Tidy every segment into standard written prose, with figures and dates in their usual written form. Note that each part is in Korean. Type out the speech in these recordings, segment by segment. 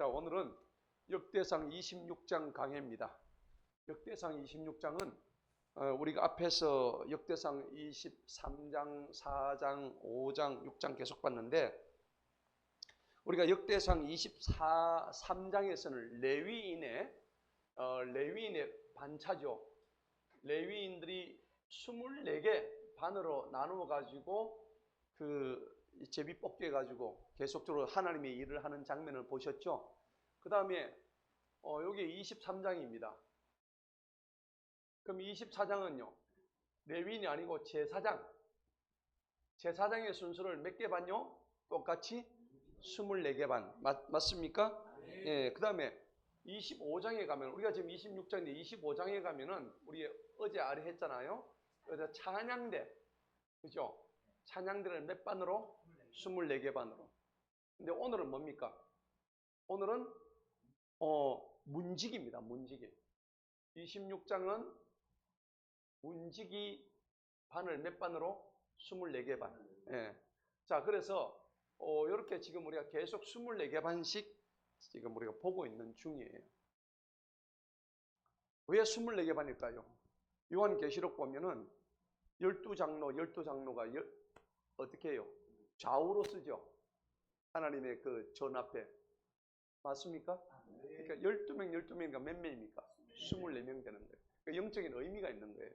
자, 오늘은 역대상 26장 강해입니다. 역대상 26장은 우리가 앞에서 역대상 23장, 4장, 5장, 6장 계속 봤는데 우리가 역대상 23장에서는 레위인의 반차죠. 레위인들이 24개 반으로 나누어 가지고 그 제비 뽑기 해가지고 계속적으로 하나님의 일을 하는 장면을 보셨죠. 그 다음에 여기 23장입니다. 그럼 24장은요 레위인이 아니고 제사장의 순서를 몇 개 반요? 똑같이 24개 반. 맞습니까? 예. 그 다음에 25장에 가면, 우리가 지금 26장인데 25장에 가면은 우리 어제 아래 했잖아요. 그래서 찬양대, 그죠? 찬양대를 몇 반으로? 24개 반으로. 근데 오늘은 뭡니까? 오늘은 문지기입니다. 문지기. 26장은 문지기 반을 몇 반으로? 24개 반. 예. 자, 그래서 이렇게 지금 우리가 계속 24개 반씩 지금 우리가 보고 있는 중이에요. 왜 24개 반일까요? 요한계시록 보면은 12장로가 어떻게 해요? 좌우로 쓰죠. 하나님의 그 전 앞에. 맞습니까? 그러니까 12명이니까 몇 명입니까? 24명 되는 거예요. 그러니까 영적인 의미가 있는 거예요.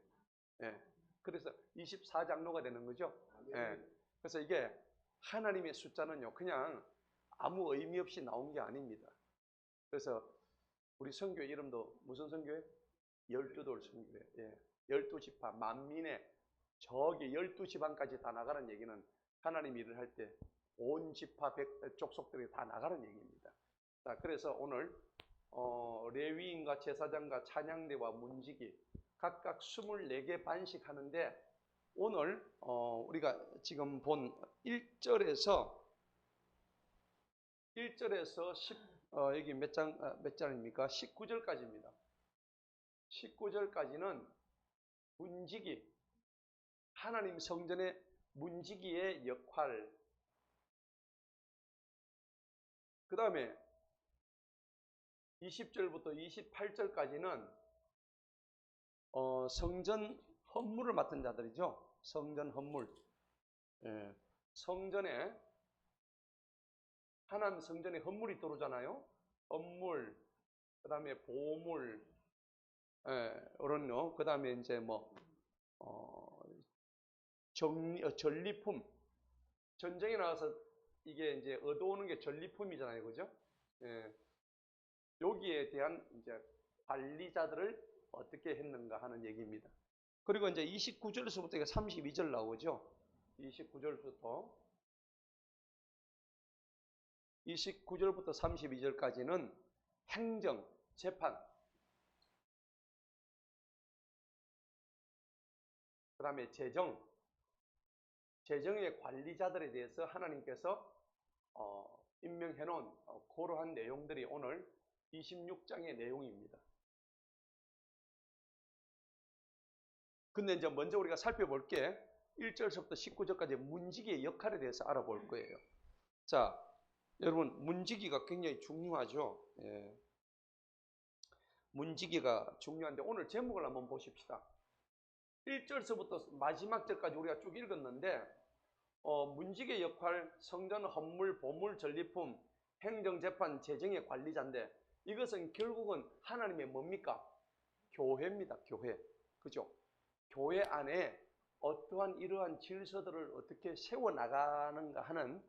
예. 그래서 24장로가 되는 거죠. 예. 그래서 이게 하나님의 숫자는요, 그냥 아무 의미 없이 나온 게 아닙니다. 그래서 우리 선교 이름도 무슨 선교예요? 12돌 선교예요. 예. 12지파, 만민의 저기 12지방까지 다 나가는 얘기는 하나님 일을 할 때 온 지파 족속들이 다 나가는 얘기입니다. 자, 그래서 오늘 레위인과 제사장과 찬양대와 문지기 각각 24개 반씩 하는데 오늘 우리가 지금 본 1절에서 여기 몇 장입니까? 19절까지입니다. 19절까지는 문지기, 하나님 성전의 문지기의 역할. 그 다음에 20절부터 28절까지는 성전 헌물을 맡은 자들이죠. 성전 헌물. 예. 하나님 성전에 헌물이 들어오잖아요. 헌물, 그 다음에 보물, 이런 그 다음에 이제 전리품. 전쟁에 나가서 이게 이제 얻어오는 게 전리품이잖아요. 그죠? 예. 여기에 대한 이제 관리자들을 어떻게 했는가 하는 얘기입니다. 그리고 이제 29절에서부터 32절 나오죠. 29절부터 32절까지는 행정, 재판, 그 다음에 재정의 관리자들에 대해서 하나님께서 임명해 놓은 그러한 내용들이 오늘 26장의 내용입니다. 근데 이제 먼저 우리가 살펴볼 게 1절부터 19절까지 문지기의 역할에 대해서 알아볼 거예요. 자, 여러분 문지기가 굉장히 중요하죠. 예. 문지기가 중요한데 오늘 제목을 한번 보십시다. 1절서부터 마지막 절까지 우리가 쭉 읽었는데 문지기의 역할, 성전 헌물, 보물, 전리품, 행정, 재판, 재정의 관리자인데 이것은 결국은 하나님의 뭡니까? 교회입니다. 교회. 그죠? 교회 안에 어떠한 이러한 질서들을 어떻게 세워나가는가 하는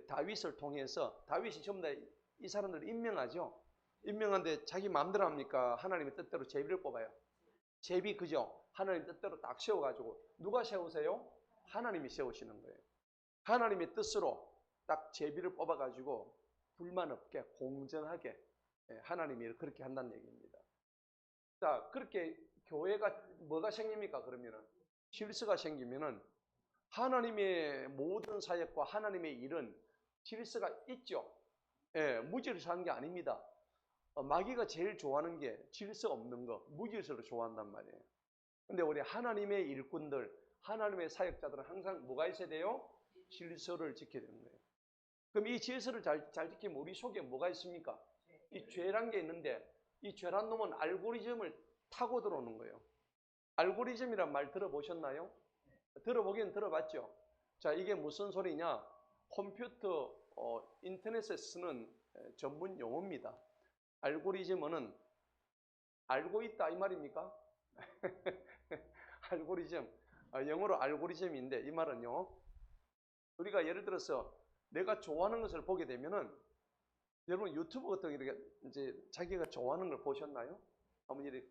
다윗을 통해서 다윗이 전부 다 이 사람들을 임명하죠. 임명한데 자기 마음대로 합니까? 하나님의 뜻대로 제비를 뽑아요. 제비 그죠? 하나님 뜻대로 딱 세워가지고 누가 세우세요? 하나님이 세우시는 거예요. 하나님의 뜻으로 딱 제비를 뽑아가지고 불만 없게 공정하게 하나님이 그렇게 한다는 얘기입니다. 자, 그렇게 교회가 뭐가 생깁니까? 그러면은 질서가 생기면은 하나님의 모든 사역과 하나님의 일은 질서가 있죠. 예, 무질서한 게 아닙니다. 마귀가 제일 좋아하는 게 질서 없는 거, 무질서를 좋아한단 말이에요. 근데 우리 하나님의 일꾼들, 하나님의 사역자들은 항상 뭐가 있어야 돼요? 질서를 지켜야 되는 거예요. 그럼 이 질서를 잘 지키면 우리 속에 뭐가 있습니까? 이 죄란 게 있는데 이 죄란 놈은 알고리즘을 타고 들어오는 거예요. 알고리즘이란 말 들어보셨나요? 들어보긴 들어봤죠. 자, 이게 무슨 소리냐? 컴퓨터, 인터넷에 쓰는 전문 용어입니다. 알고리즘은 알고 있다 이 말입니까? 알고리즘, 영어로 알고리즘인데 이 말은요. 우리가 예를 들어서 내가 좋아하는 것을 보게 되면은 여러분 유튜브 같은 거 이렇게 이제 자기가 좋아하는 걸 보셨나요? 한번 이렇게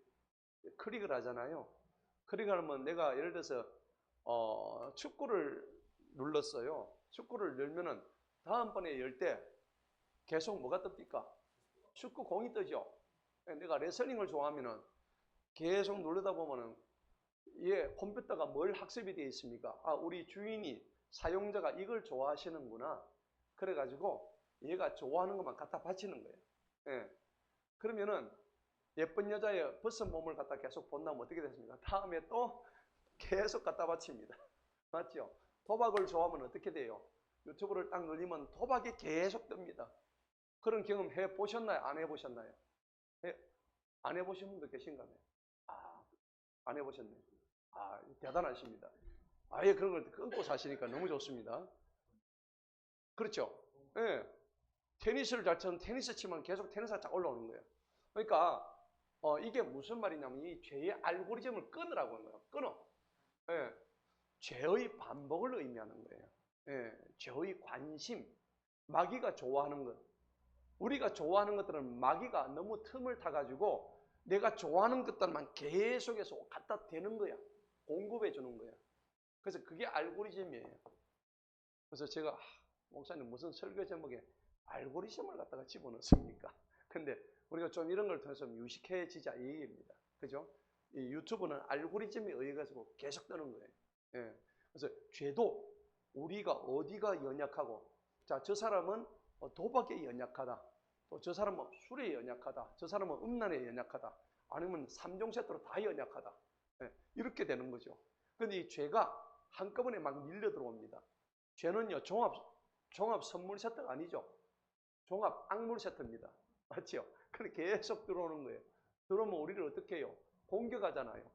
클릭을 하잖아요. 클릭하면 내가 예를 들어서 축구를 눌렀어요. 축구를 열면은 다음번에 열 때 계속 뭐가 뜹니까? 축구 공이 뜨죠. 내가 레슬링을 좋아하면은 계속 누르다 보면은 컴퓨터가 뭘 학습이 되어 있습니까? 아, 우리 주인이 사용자가 이걸 좋아하시는구나. 그래가지고 얘가 좋아하는 것만 갖다 바치는 거예요. 예. 그러면은 예쁜 여자의 벗은 몸을 갖다 계속 본다면 어떻게 됐습니까? 다음에 또 계속 갖다 바칩니다. 맞죠? 도박을 좋아하면 어떻게 돼요? 유튜브를 딱 눌리면 도박이 계속 뜹니다. 그런 경험 해보셨나요? 안 해보셨나요? 안 해보신 분도 계신가요? 아, 안 해보셨네요. 아, 대단하십니다. 아예 그런 걸 끊고 사시니까 너무 좋습니다. 그렇죠? 예. 테니스를 잘 치면 테니스 치면 계속 테니스가 쫙 올라오는 거예요. 그러니까 이게 무슨 말이냐면 이 죄의 알고리즘을 끊으라고 하는 거예요. 끊어. 예. 죄의 반복을 의미하는 거예요. 예. 죄의 관심, 마귀가 좋아하는 것. 우리가 좋아하는 것들은 마귀가 너무 틈을 타가지고 내가 좋아하는 것들만 계속해서 갖다 대는 거야. 공급해 주는 거야. 그래서 그게 알고리즘이에요. 그래서 제가 목사님 무슨 설교 제목에 알고리즘을 갖다가 집어넣습니까? 근데 우리가 좀 이런 걸 통해서 유식해지자 이 얘기입니다. 그죠? 이 유튜브는 알고리즘에 의해 가지고 계속 뜨는 거예요. 예. 그래서 죄도 우리가 어디가 연약하고 자, 저 사람은 도박에 연약하다. 또 저 사람은 술에 연약하다. 저 사람은 음란에 연약하다. 아니면 3종 세트로 다 연약하다. 예. 이렇게 되는 거죠. 근데 이 죄가 한꺼번에 막 밀려 들어옵니다. 죄는요, 종합 선물 세트가 아니죠. 종합 악물 세트입니다. 맞죠? 그렇게 계속 들어오는 거예요. 들어오면 우리를 어떻게 해요? 공격하잖아요.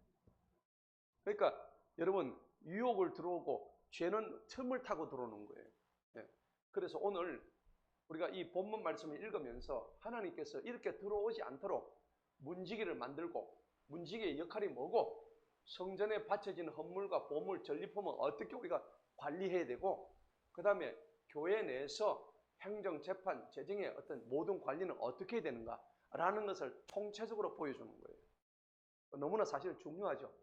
그러니까 여러분, 유혹을 들어오고 죄는 틈을 타고 들어오는 거예요. 예. 그래서 오늘 우리가 이 본문 말씀을 읽으면서 하나님께서 이렇게 들어오지 않도록 문지기를 만들고 문지기의 역할이 뭐고 성전에 바쳐진 헌물과 보물, 전리품은 어떻게 우리가 관리해야 되고 그 다음에 교회 내에서 행정, 재판, 재정의 어떤 모든 관리는 어떻게 해야 되는가라는 것을 통체적으로 보여주는 거예요. 너무나 사실 중요하죠.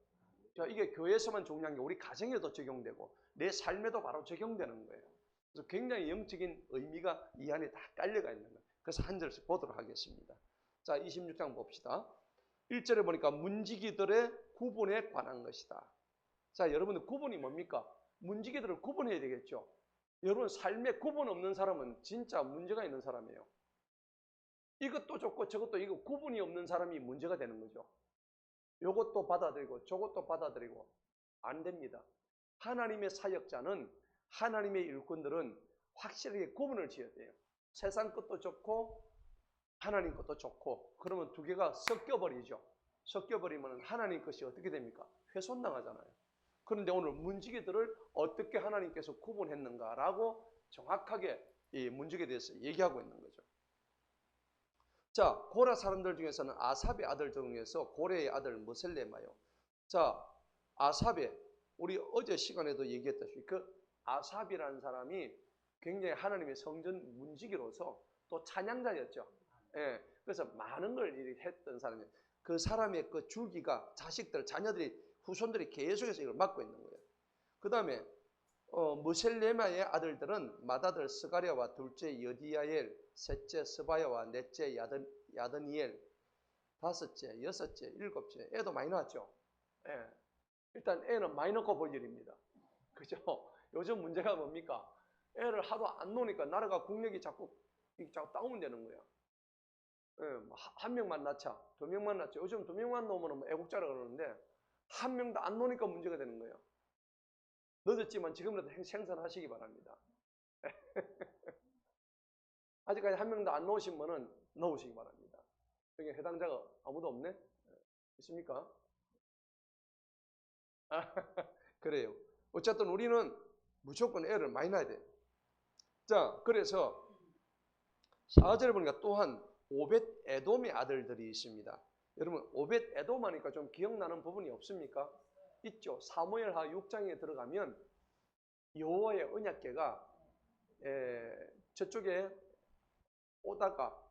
이게 교회에서만 중요한 게 우리 가정에도 적용되고 내 삶에도 바로 적용되는 거예요. 그래서 굉장히 영적인 의미가 이 안에 다 깔려가 있는 거예요. 그래서 한 절씩 보도록 하겠습니다. 자, 26장 봅시다. 1절에 보니까 문지기들의 구분에 관한 것이다. 자, 여러분들 구분이 뭡니까? 문지기들을 구분해야 되겠죠. 여러분 삶에 구분 없는 사람은 진짜 문제가 있는 사람이에요. 이것도 좋고 저것도 이거 구분이 없는 사람이 문제가 되는 거죠. 이것도 받아들이고 저것도 받아들이고 안 됩니다. 하나님의 사역자는 하나님의 일꾼들은 확실하게 구분을 지어야 돼요. 세상 것도 좋고 하나님 것도 좋고 그러면 두 개가 섞여버리죠. 섞여버리면 하나님 것이 어떻게 됩니까? 훼손당하잖아요. 그런데 오늘 문지기들을 어떻게 하나님께서 구분했는가라고 정확하게 이 문지기에 대해서 얘기하고 있는 거죠. 자, 고라 사람들 중에서는 아삽의 아들 중에서 고레의 아들 무셀레마요. 자, 아삽의 우리 어제 시간에도 얘기했다시피 그 아삽이라는 사람이 굉장히 하나님의 성전 문지기로서 또 찬양자였죠. 예, 그래서 많은 걸 했던 사람이에요. 그 사람의 그 줄기가 자식들, 자녀들이, 후손들이 계속해서 이걸 맡고 있는 거예요. 그 다음에 무셀레마의 아들들은 맏아들 스가랴와 둘째 여디야엘, 셋째 스바야와 넷째 야드니엘, 다섯째, 여섯째, 일곱째. 애도 많이 낳았죠. 예. 일단 애는 많이 낳고 볼 일입니다. 그죠? 요즘 문제가 뭡니까? 애를 하도 안 놓으니까 나라가 국력이 자꾸 다운되는 거야. 예, 한 명만 낳자, 두 명만 낳자. 요즘 두 명만 놓으면 애국자라 그러는데 한 명도 안 놓으니까 문제가 되는 거예요. 늦었지만 지금이라도 생산하시기 바랍니다. 아직까지 한 명도 안 넣으신 분은 넣으시기 바랍니다. 여기 해당자가 아무도 없네? 있습니까? 아, 그래요. 어쨌든 우리는 무조건 애를 많이 낳아야 돼. 자, 그래서 4절에 보니까 또한 오벳 에돔의 아들들이 있습니다. 여러분 오벳 에돔 하니까 좀 기억나는 부분이 없습니까? 있죠. 사무엘하 6장에 들어가면 여호와의 언약궤가 저쪽에 오다가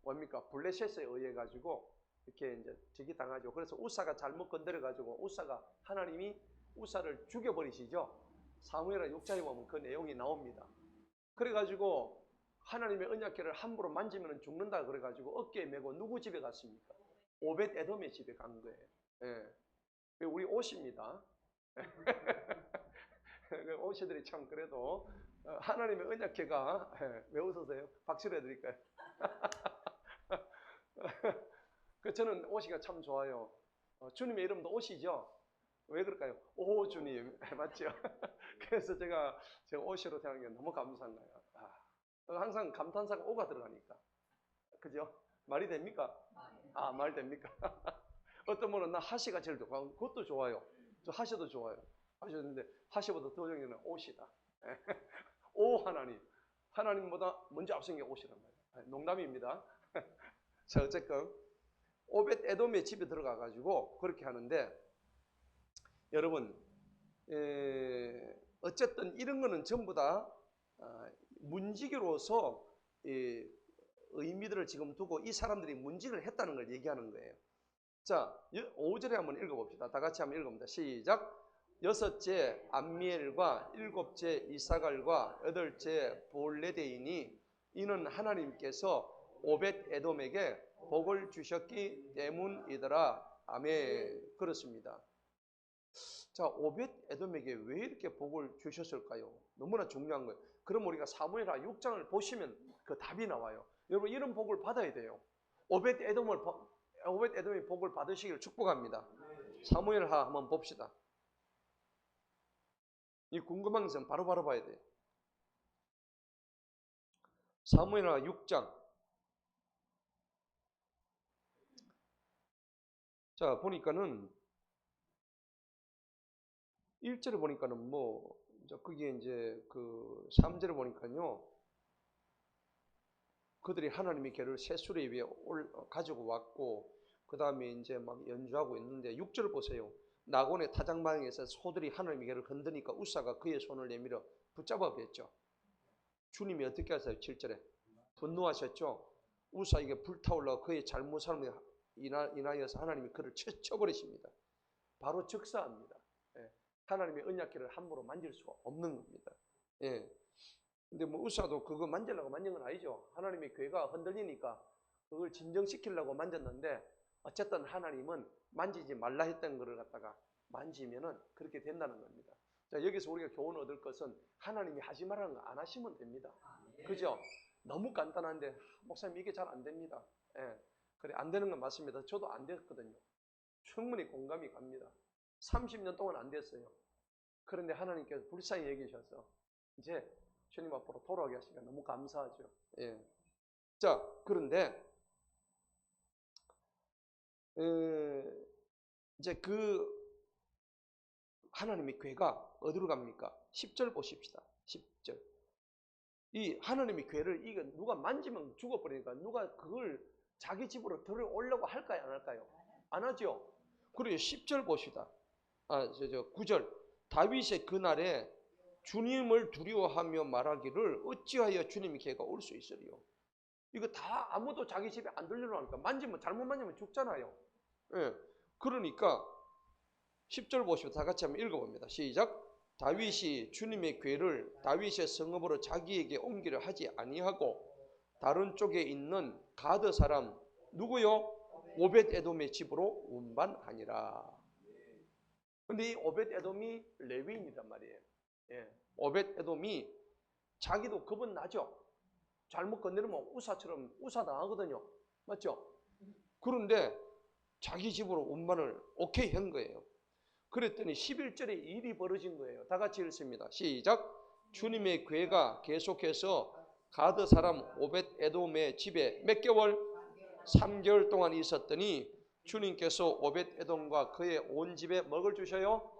뭡니까? 블레셋에 의해 가지고 이렇게 이제 적이 당하죠. 그래서 우사가 잘못 건드려 가지고 우사가 하나님이 우사를 죽여버리시죠. 사무엘하 6장에 보면 그 내용이 나옵니다. 그래 가지고 하나님의 언약궤를 함부로 만지면 죽는다 그래 가지고 어깨에 메고 누구 집에 갔습니까? 오벳 에돔의 집에 간 거예요. 예. 우리 옷입니다. 옷이들이 참 그래도 하나님의 언약궤가 왜 웃으세요? 박수를 해드릴까요? 저는 옷이가 참 좋아요. 주님의 이름도 옷이죠. 왜 그럴까요? 오 주님 맞죠? 그래서 제가 옷이로 태어난 게 너무 감사한 거예요. 항상 감탄사가 오가 들어가니까. 그죠? 말이 됩니까? 아, 말 됩니까? 어떤 분은 나 하시가 제일 좋아. 그것도 좋아요. 저 하시도 좋아요. 하셨는데 하시보다 더 중요한 건 옷이다. 오 하나님. 하나님보다 먼저 앞선 게 옷이란 말이에요. 농담입니다. 자, 어쨌건 오벳 에돔의 집에 들어가 가지고 그렇게 하는데 여러분 어쨌든 이런 거는 전부 다 문지기로서 의미들을 지금 두고 이 사람들이 문지기를 했다는 걸 얘기하는 거예요. 자, 5절에 한번 읽어봅시다. 다 같이 한번 읽어봅니다. 시작. 여섯째 암미엘과 일곱째 이사갈과 여덟째 볼레데이니 이는 하나님께서 오벳 에돔에게 복을 주셨기 때문이더라. 아멘. 그렇습니다. 자, 오벳 에돔에게 왜 이렇게 복을 주셨을까요? 너무나 중요한 거예요. 그럼 우리가 사무엘하 6장을 보시면 그 답이 나와요. 여러분 이런 복을 받아야 돼요. 오벳 에돔의 복을 받으시기를 축복합니다. 사무엘하 한번 봅시다. 이 궁금한 것은 바로바로 봐야 돼요. 사무엘하 6장. 자, 보니까는 1절에 보니까는 그게 이제 그 3절에 보니까요. 그들이 하나님의 궤를 새수레 위에 가지고 왔고 그 다음에 이제 막 연주하고 있는데 6절 보세요. 나곤의 타작방에서 소들이 하나님의 궤를 흔드니까 우사가 그의 손을 내밀어 붙잡아 뵀죠. 주님이 어떻게 하세요? 7절에 분노하셨죠. 우사에게 불타올라 그의 잘못함에 인하여서 하나님이 그를 쳐버리십니다. 바로 즉사합니다. 하나님의 언약궤를 함부로 만질 수가 없는 겁니다. 근데 우사도 그거 만지려고 만진 건 아니죠. 하나님의 궤가 흔들리니까 그걸 진정시키려고 만졌는데 어쨌든 하나님은 만지지 말라 했던 것을 갖다가 만지면은 그렇게 된다는 겁니다. 자, 여기서 우리가 교훈을 얻을 것은 하나님이 하지 말라는 거 안 하시면 됩니다. 그죠? 너무 간단한데 목사님 이게 잘 안 됩니다. 그래 안 되는 건 맞습니다. 저도 안 됐거든요. 충분히 공감이 갑니다. 30년 동안 안 됐어요. 그런데 하나님께서 불쌍히 여기셔서 이제 주님 앞으로 돌아오게 하시니까 너무 감사하죠. 자, 그런데 이제 그 하나님의 궤가 어디로 갑니까? 10절 보십시다. 10절. 이 하나님의 궤를 이거 누가 만지면 죽어버리니까 누가 그걸 자기 집으로 들어오려고 할까요? 안 할까요? 안 하죠. 그리고 10절 보시다. 9절. 다윗의 그날에 주님을 두려워하며 말하기를 어찌하여 주님의 궤가 올 수 있으리요. 이거 다 아무도 자기 집에 안 들려놓으니까 잘못 만지면 죽잖아요. 그러니까 10절 보시면 다 같이 한번 읽어봅니다. 시작. 다윗이 주님의 궤를 다윗의 성읍으로 자기에게 옮기려 하지 아니하고 다른 쪽에 있는 가드 사람 누구요? 오벳 에돔의 집으로 운반하니라. 근데 이 오벳 에돔이 레위인이란 말이에요. 오벳 에돔이 자기도 겁은 나죠. 잘못 건드리면 우사처럼 우사당하거든요. 맞죠? 그런데 자기 집으로 운반을 오케이 한 거예요. 그랬더니 11절에 일이 벌어진 거예요. 다 같이 읽습니다. 시작. 주님의 궤가 계속해서 가드 사람 오벳 에돔의 집에 몇 개월? 3개월 동안 있었더니 주님께서 오벳 에돔과 그의 온 집에 뭐를 주셔요?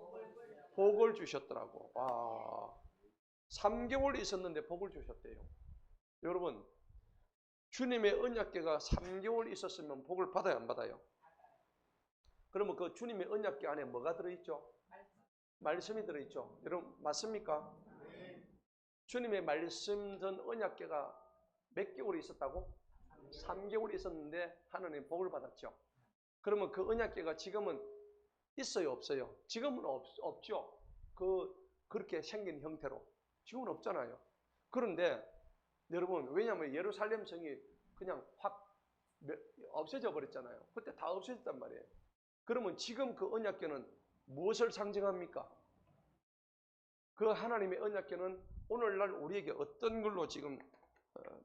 복을 주셨더라고. 와, 3개월 있었는데 복을 주셨대요. 여러분, 주님의 언약궤가 3개월 있었으면 복을 받아요, 안 받아요? 그러면 그 주님의 언약궤 안에 뭐가 들어있죠? 말씀이 들어있죠. 여러분 맞습니까? 주님의 말씀 든 언약궤가 몇 개월 있었다고? 3개월 있었는데 하나님 복을 받았죠. 그러면 그 언약궤가 지금은 있어요, 없어요? 지금은 없죠. 그렇게 생긴 형태로 지금은 없잖아요. 그런데 여러분, 왜냐하면 예루살렘 성이 그냥 확 없어져 버렸잖아요. 그때 다 없어졌단 말이에요. 그러면 지금 그 언약궤는 무엇을 상징합니까? 그 하나님의 언약궤는 오늘날 우리에게 어떤 걸로 지금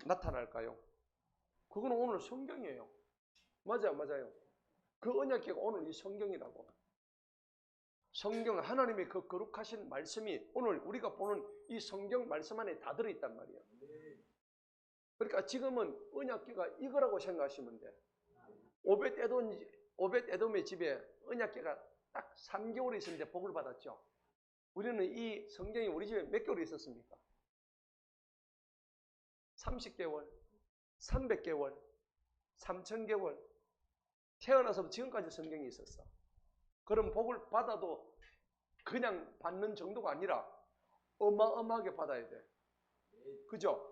나타날까요? 그건 오늘 성경이에요. 맞아요. 그 언약궤가 오늘 이 성경이라고. 성경, 하나님의 그 거룩하신 말씀이 오늘 우리가 보는 이 성경 말씀 안에 다 들어있단 말이에요. 그러니까 지금은 언약궤가 이거라고 생각하시면 돼. 오벳 에돔의 집에 언약궤가 딱 3개월 있었는데 복을 받았죠. 우리는 이 성경이 우리 집에 몇 개월 있었습니까? 30개월, 300개월, 3000개월. 태어나서 지금까지 성경이 있었어. 그럼 복을 받아도 그냥 받는 정도가 아니라 어마어마하게 받아야 돼. 그죠?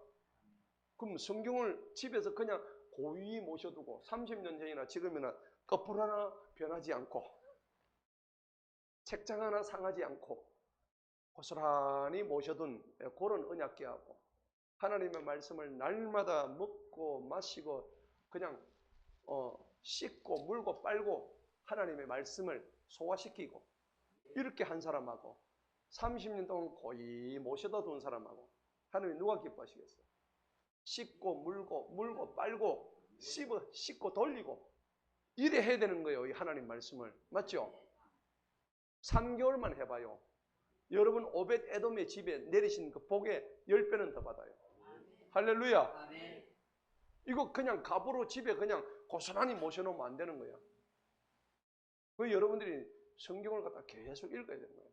그럼 성경을 집에서 그냥 고이 모셔두고 30년 전이나 지금이나 거풀 하나 변하지 않고 책장 하나 상하지 않고 고스란히 모셔둔 그런 언약궤하고 하나님의 말씀을 날마다 먹고 마시고 그냥 씻고 물고 빨고 하나님의 말씀을 소화시키고 이렇게 한 사람하고 30년 동안 고이 모셔다 둔 사람하고 하나님이 누가 기뻐하시겠어요? 씻고 물고 빨고 씻고 돌리고 이래 해야 되는 거예요. 이 하나님 말씀을. 맞죠? 3개월만 해봐요. 여러분 오벳 에돔의 집에 내리신 그 복의 10배는 더 받아요. 할렐루야. 이거 그냥 갑으로 집에 그냥 고스란히 모셔놓으면 안 되는 거야. 그 여러분들이 성경을 갖다 계속 읽어야 되는 거예요.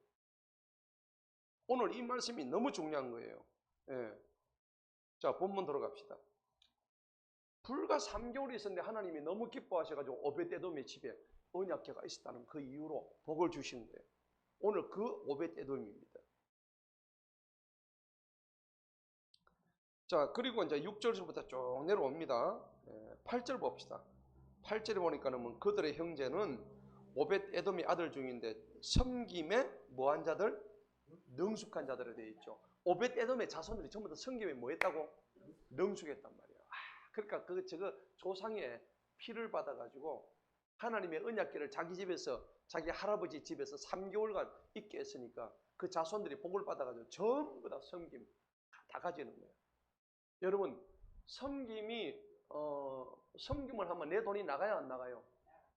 오늘 이 말씀이 너무 중요한 거예요. 예. 자, 본문 들어갑시다. 불과 3개월이 있었는데 하나님이 너무 기뻐하셔가지고 오벳 에돔의 집에 언약궤가 있었다는 그 이유로 복을 주신 거예요. 오늘 그 오벳 에돔입니다. 자, 그리고 이제 6절부터 쭉 내려옵니다. 8절 봅시다. 8절에 보니까는 그들의 형제는 오벳 에돔의 아들 중인데 섬김에 뭐한 자들? 능숙한 자들에 되어 있죠. 오벳 에돔의 자손들이 전부 다 섬김에 뭐 했다고? 능숙했단 말이에요. 그러니까 저거 조상의 피를 받아가지고 하나님의 언약궤를 자기 집에서 자기 할아버지 집에서 3개월간 있게 했으니까 그 자손들이 복을 받아가지고 전부 다 섬김 다 가지는 거예요. 여러분 섬김을 하면 내 돈이 나가요, 안 나가요?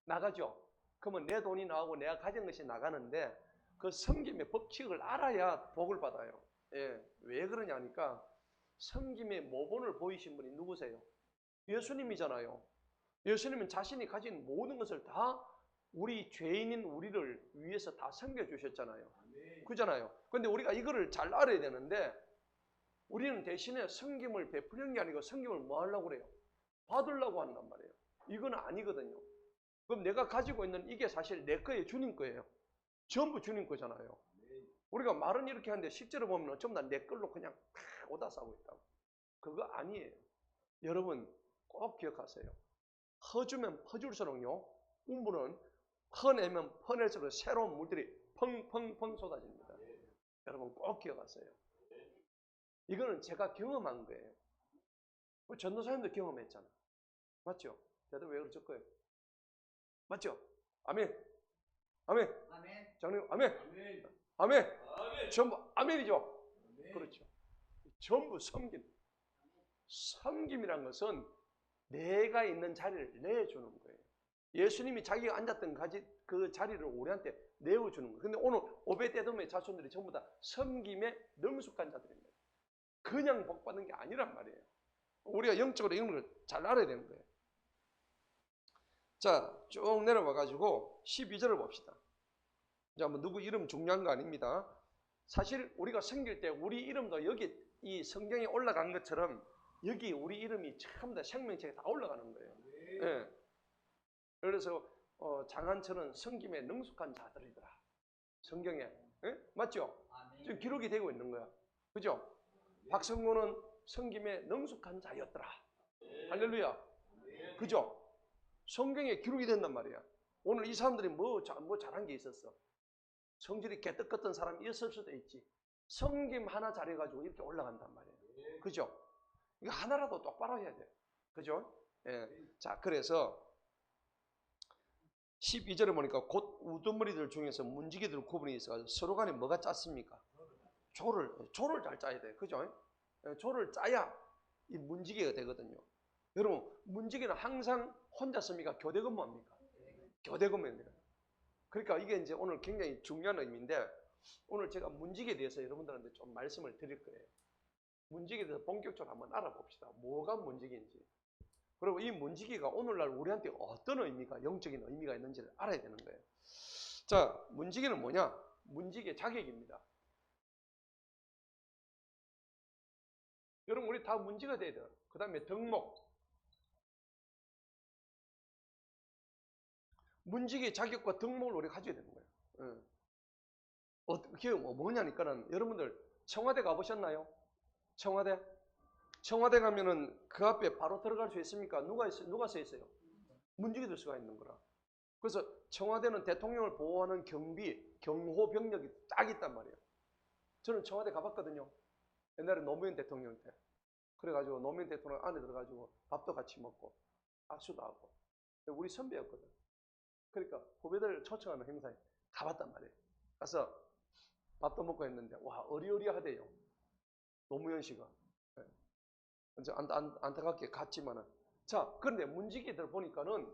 나가죠. 그러면 내 돈이 나가고 내가 가진 것이 나가는데 그 섬김의 법칙을 알아야 복을 받아요. 예, 왜 그러냐 하니까 섬김의 모본을 보이신 분이 누구세요? 예수님이잖아요. 예수님은 자신이 가진 모든 것을 다 우리 죄인인 우리를 위해서 다 섬겨주셨잖아요. 그잖아요. 근데 우리가 이거를 잘 알아야 되는데 우리는 대신에 섬김을 베푸는 게 아니고 섬김을 뭐 하려고 그래요? 받으려고 한단 말이에요. 이건 아니거든요. 그럼 내가 가지고 있는 이게 사실 내 거예요, 주님 거예요. 전부 주님 거잖아요. 우리가 말은 이렇게 하는데 실제로 보면 전부 다 내 걸로 그냥 오다 싸고 있다고. 그거 아니에요. 여러분 꼭 기억하세요. 허주면 허줄수록요, 운부는 퍼내면 퍼낼수록 새로운 물들이 펑펑펑 쏟아집니다. 여러분 꼭 기억하세요. 이거는 제가 경험한 거예요. 전도사님도 경험했잖아. 맞죠? 다들 왜 그러실 거예요? 맞죠? 아멘. 아멘. 장님 아멘. 아멘. 전부 아멘이죠. 그렇죠. 전부 섬김이란 것은 내가 있는 자리를 내주는 거예요. 예수님이 자기가 앉았던 그 자리를 우리한테 내어주는 거예요. 근데 오늘 오벳 에돔의 자손들이 전부 다 섬김에 능숙한 자들입니다. 그냥 복 받는 게 아니란 말이에요. 우리가 영적으로 이런 걸 잘 알아야 되는 거예요. 자, 쭉 내려와 가지고 12절을 봅시다. 자, 뭐 누구 이름 중요한 거 아닙니다. 사실 우리가 생길 때 우리 이름도 여기 이 성경에 올라간 것처럼 여기 우리 이름이 전부 다 생명책에 다 올라가는 거예요. 예. 그래서 장한철은 성김에 능숙한 자들이더라. 성경에. 예? 맞죠? 지금 기록이 되고 있는 거야. 그죠? 박성곤은 성김에 능숙한 자였더라. 할렐루야. 그죠? 성경에 기록이 된단 말이야. 오늘 이 사람들이 뭐 잘한 게 있었어. 성질이 개떡 같은 사람이었을 수도 있지. 성김 하나 잘해가지고 이렇게 올라간단 말이에요. 그죠? 이거 하나라도 똑바로 해야 돼. 그죠? 예. 자, 그래서 12절에 보니까 곧 우두머리들 중에서 문지기들 구분이 있어서 서로 간에 뭐가 짰습니까? 조를 잘 짜야 돼. 그죠? 조를 짜야 이 문지기가 되거든요. 여러분, 문지기는 항상 혼자 씁니까? 교대 근무합니까? 교대 근무입니다. 그러니까 이게 이제 오늘 굉장히 중요한 의미인데, 오늘 제가 문지기에 대해서 여러분들한테 좀 말씀을 드릴 거예요. 문지기에 대해서 본격적으로 한번 알아봅시다. 뭐가 문지기인지. 그리고 이 문지기가 오늘날 우리한테 어떤 의미가, 영적인 의미가 있는지를 알아야 되는 거예요. 자, 문지기는 뭐냐? 문지기의 자격입니다. 여러분, 우리 다 문지기가 돼야 돼요. 그 다음에 덕목. 문지기의 자격과 덕목을 우리가 가져야 되는 거예요. 그게 뭐냐니까는, 여러분들 청와대 가보셨나요? 청와대 가면은 그 앞에 바로 들어갈 수 있습니까? 누가 서 있어요? 문지기들 수가 있는 거라. 그래서 청와대는 대통령을 보호하는 경호 병력이 딱 있단 말이에요. 저는 청와대 가봤거든요. 옛날에 노무현 대통령 때. 그래가지고 노무현 대통령 안에 들어가지고 밥도 같이 먹고 악수도 하고. 우리 선배였거든. 그러니까 후배들 초청하는 행사에 가봤단 말이에요. 가서 밥도 먹고 했는데 와, 어리어리하대요. 노무현 씨가. 네. 이제 안타깝게 갔지만은. 자, 그런데 문지기들 보니까는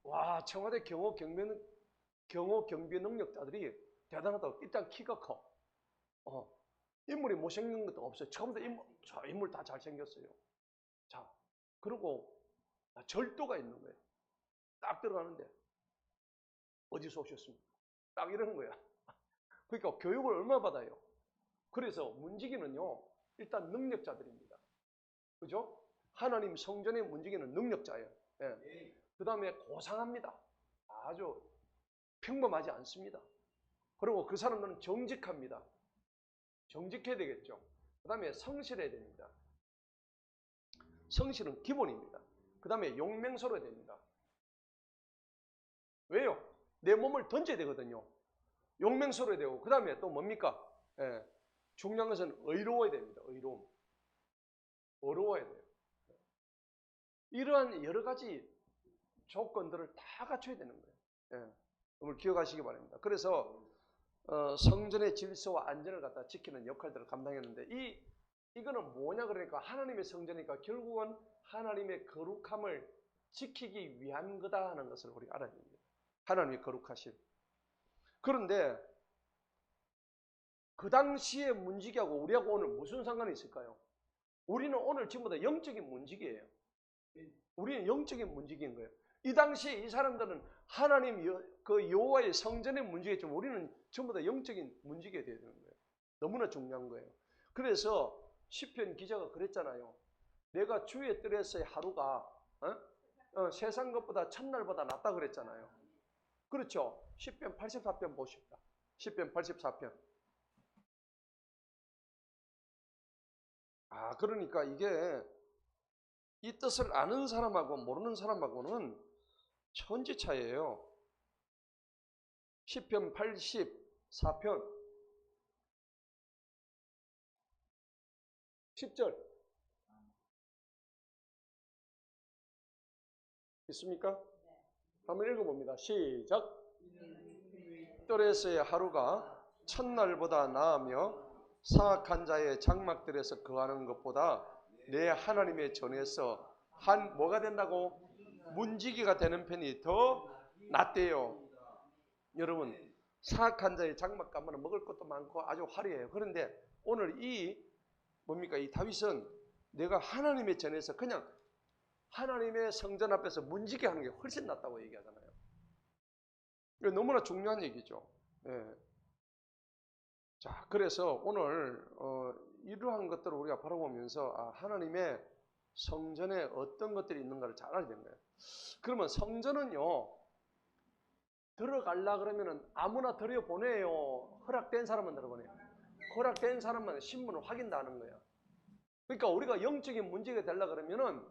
와, 청와대 경호 경비 능력자들이 대단하다고. 일단 키가 커. 인물이 못생긴 것도 없어요. 처음부터 인물 다 잘생겼어요. 자, 그리고 절도가 있는 거예요. 딱 들어가는데 어디서 오셨습니까? 딱 이러는 거야. 그러니까 교육을 얼마 받아요? 그래서 문지기는요, 일단 능력자들입니다. 그죠? 하나님 성전의 문지기는 능력자예요. 예. 그 다음에 고상합니다. 아주 평범하지 않습니다. 그리고 그 사람들은 정직합니다. 정직해야 되겠죠. 그 다음에 성실해야 됩니다. 성실은 기본입니다. 그 다음에 용맹스러워야 됩니다. 왜요? 내 몸을 던져야 되거든요. 용맹스러워야 되고, 그 다음에 또 뭡니까? 예. 중요한 것은 의로워야 됩니다. 의로움. 어려워야 돼요. 이러한 여러 가지 조건들을 다 갖춰야 되는 거예요. 예. 오늘 기억하시기 바랍니다. 그래서 성전의 질서와 안전을 갖다 지키는 역할들을 감당했는데, 이거는 뭐냐 그러니까 하나님의 성전이니까 결국은 하나님의 거룩함을 지키기 위한 거다 하는 것을 우리가 알아야 됩니다. 하나님의 거룩하심. 그런데 그 당시에 문지기하고 우리하고 오늘 무슨 상관이 있을까요? 우리는 오늘 전부 다 영적인 문지기예요. 우리는 영적인 문지기인 거예요. 이 당시에 이 사람들은 하나님 그 여호와의 성전의 문지기였지만 우리는 전부 다 영적인 문지기가 되어야 되는 거예요. 너무나 중요한 거예요. 그래서 시편 기자가 그랬잖아요. 내가 주의 뜰에서의 하루가 세상 것보다 첫날보다 낫다 그랬잖아요. 그렇죠? 시편 84편 보십시다. 시편 84편. 그러니까 이게 이 뜻을 아는 사람하고 모르는 사람하고는 천지 차이예요. 시편 84편 10절 있습니까? 한번 읽어봅니다. 시작. 뜰에서의 하루가 첫날보다 나으며 사악한 자의 장막들에서 거하는 것보다 내 하나님의 전에서 뭐가 된다고? 문지기가 되는 편이 더 낫대요. 여러분, 사악한 자의 장막 가면 먹을 것도 많고 아주 화려해요. 그런데 오늘 뭡니까? 이 다윗은 내가 하나님의 전에서 그냥 하나님의 성전 앞에서 문지게 하는 게 훨씬 낫다고 얘기하잖아요. 이거 너무나 중요한 얘기죠. 예. 자, 그래서 오늘 이러한 것들을 우리가 바라보면서 하나님의 성전에 어떤 것들이 있는가를 잘 알아야 되는 거예요. 그러면 성전은요, 들어가려 그러면은 아무나 들여보내요? 허락된 사람만 들어보내요? 허락된 사람만 신분을 확인하는 거예요. 그러니까 우리가 영적인 문제가 되려 그러면은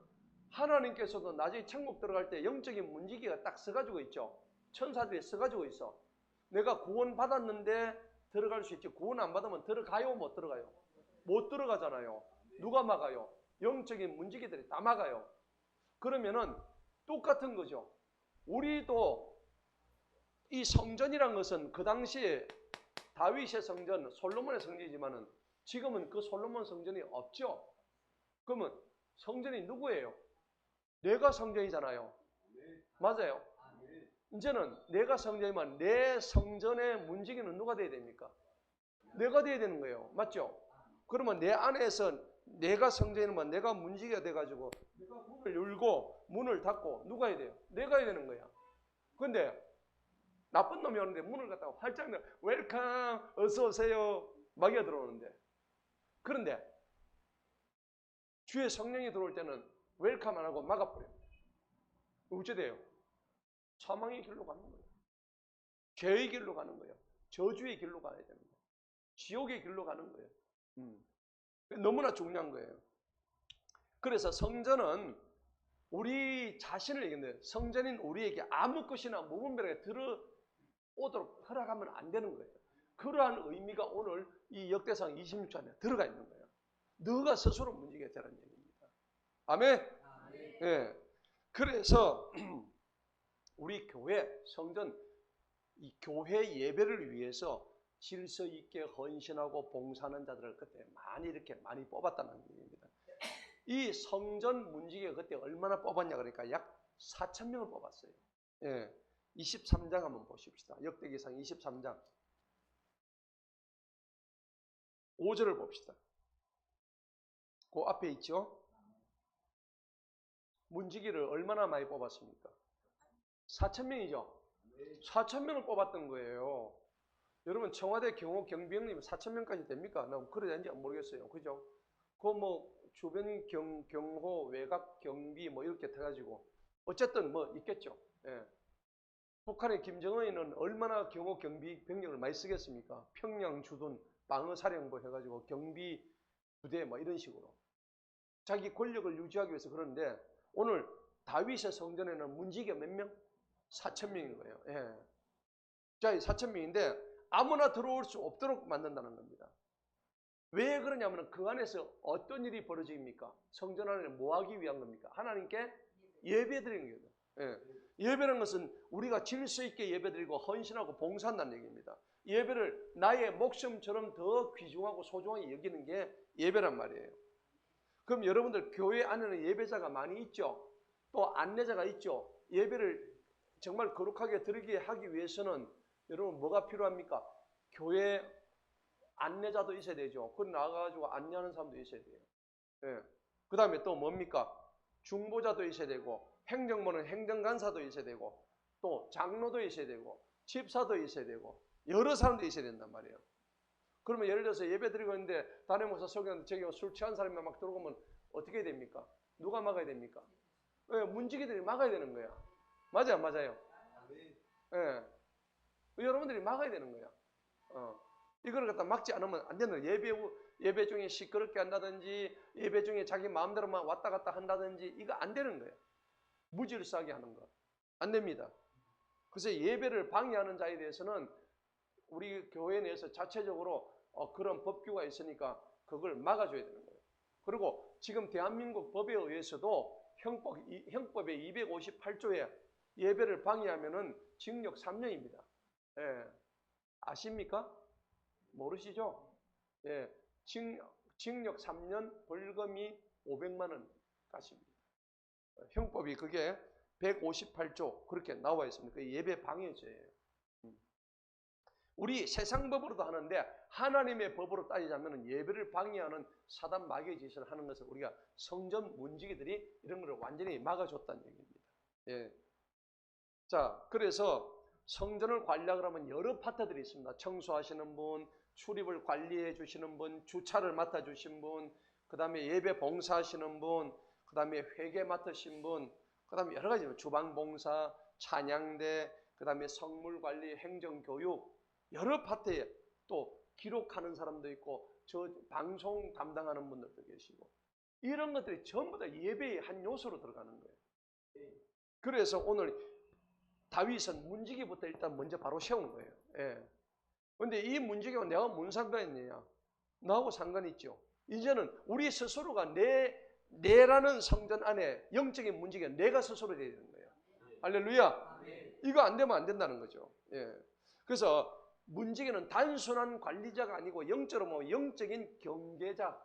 하나님께서도 나중에 천국 들어갈 때 영적인 문지기가 딱 서가지고 있죠. 천사들이 서가지고 있어. 내가 구원 받았는데 들어갈 수 있지. 구원 안 받으면 들어가요? 못 들어가요? 못 들어가잖아요. 누가 막아요? 영적인 문지기들이 다 막아요. 그러면은 똑같은 거죠. 우리도 이 성전이란 것은 그 당시에 다윗의 성전, 솔로몬의 성전이지만은 지금은 그 솔로몬 성전이 없죠. 그러면 성전이 누구예요? 내가 성전이잖아요. 맞아요. 이제는 내가 성전이면 내 성전의 문지기는 누가 돼야 됩니까? 내가 돼야 되는 거예요. 맞죠? 그러면 내 안에서 내가 성전이면 내가 문지기가 돼가지고 내가 문을 열고 문을 닫고 누가 해야 돼요? 내가 해야 되는 거야. 근데 나쁜 놈이 오는데 문을 갖다가 활짝 열어 웰컴 어서 오세요 막이가 들어오는데 그런데 주의 성령이 들어올 때는 웰컴 안 하고 막아버려요. 어째 돼요? 사망의 길로 가는 거예요. 죄의 길로 가는 거예요. 저주의 길로 가야 되는 거예요. 지옥의 길로 가는 거예요. 너무나 중요한 거예요. 그래서 성전은 우리 자신을 얘기하는데 성전인 우리에게 아무 것이나 무분별하게 들어오도록 허락하면 안 되는 거예요. 그러한 의미가 오늘 이 역대상 26조 안에 들어가 있는 거예요. 너가 스스로 문지게 되라는 얘기입니다. 아멘? 예. 그래서 우리 교회, 성전, 이 교회 예배를 위해서 질서 있게 헌신하고 봉사하는 자들을 그때 많이 뽑았다는 얘기입니다. 이 성전 문지기가 그때 얼마나 뽑았냐 그러니까 약 4,000명을 뽑았어요. 예. 23장 한번 보십시다. 역대기상 23장 5절을 봅시다. 그 앞에 있죠? 문지기를 얼마나 많이 뽑았습니까? 4,000명이죠? 4,000명을 뽑았던 거예요. 여러분 청와대 경호 경비원님 4,000명까지 됩니까? 나 그래야 되는지 모르겠어요. 그죠? 그 뭐 주변 경호 외곽 경비 뭐 이렇게 해가지고 어쨌든 뭐 있겠죠. 예. 북한의 김정은이는 얼마나 경호 경비 병력을 많이 쓰겠습니까? 평양 주둔 방어사령부 해가지고 경비 부대 뭐 이런 식으로 자기 권력을 유지하기 위해서 그러는데 오늘 다윗의 성전에는 문지기가 몇 명? 4,000명인 거예요. 예. 자, 4,000명인데 아무나 들어올 수 없도록 만든다는 겁니다. 왜 그러냐면 그 안에서 어떤 일이 벌어집니까? 성전 안에 뭐 하기 위한 겁니까? 하나님께 예배드리는 거예요. 예. 예배라는 것은 우리가 질서 있게 예배드리고 헌신하고 봉사한다는 얘기입니다. 예배를 나의 목숨처럼 더 귀중하고 소중하게 여기는 게 예배란 말이에요. 그럼 여러분들 교회 안에는 예배자가 많이 있죠. 또 안내자가 있죠. 예배를 정말 거룩하게 드리게 하기 위해서는 여러분 뭐가 필요합니까? 교회 안내자도 있어야 되죠. 그걸 나가가지고 안내하는 사람도 있어야 돼요. 예. 그 다음에 또 뭡니까? 중보자도 있어야 되고 행정부는 행정간사도 있어야 되고 또 장로도 있어야 되고 집사도 있어야 되고 여러 사람도 있어야 된단 말이에요. 그러면 예를 들어서 예배 드리고 있는데 담임 목사 설교하는데 저기 술 취한 사람이 막 들어오면 어떻게 해야 됩니까? 누가 막아야 됩니까? 예, 문지기들이 막아야 되는 거야. 맞아요, 맞아요. 예. 여러분들이 막아야 되는 거야. 이걸 갖다 막지 않으면 안 되는 거예요. 예배 중에 시끄럽게 한다든지 예배 중에 자기 마음대로만 왔다 갔다 한다든지 이거 안 되는 거예요. 무질서하게 하는 거. 안 됩니다. 그래서 예배를 방해하는 자에 대해서는 우리 교회 내에서 자체적으로 그런 법규가 있으니까 그걸 막아줘야 되는 거예요. 그리고 지금 대한민국 법에 의해서도 형법의 258조에 예배를 방해하면은 징역 3년입니다. 예. 아십니까? 모르시죠? 예. 징역 3년, 벌금이 500만 원 까십니다. 형법이 그게 158조 그렇게 나와 있습니다. 그 예배 방해죄예요. 우리 세상 법으로도 하는데 하나님의 법으로 따지자면 예배를 방해하는 사단 마귀의 짓을 하는 것을 우리가 성전 문지기들이 이런 걸 완전히 막아줬다는 얘기입니다. 예. 자, 그래서 성전을 관리하고 하면 여러 파트들이 있습니다. 청소하시는 분, 출입을 관리해 주시는 분, 주차를 맡아 주신 분, 그 다음에 예배 봉사하시는 분, 그 다음에 회계 맡으신 분, 그 다음에 여러 가지 주방 봉사, 찬양대, 그 다음에 성물 관리, 행정 교육, 여러 파트에 또 기록하는 사람도 있고 저 방송 담당하는 분들도 계시고 이런 것들이 전부 다 예배의 한 요소로 들어가는 거예요. 그래서 오늘 다윗은 문지기부터 일단 먼저 바로 세운 거예요. 예. 근데 이 문지기와 내가 뭔 상관이 있느냐? 나하고 상관이 있죠. 이제는 우리 스스로가 내라는 성전 안에 영적인 문지기가 내가 스스로 되야 되는 거예요. 할렐루야. 이거 안 되면 안 된다는 거죠. 예. 그래서 문지기는 단순한 관리자가 아니고 영적으로 뭐 영적인 경계자,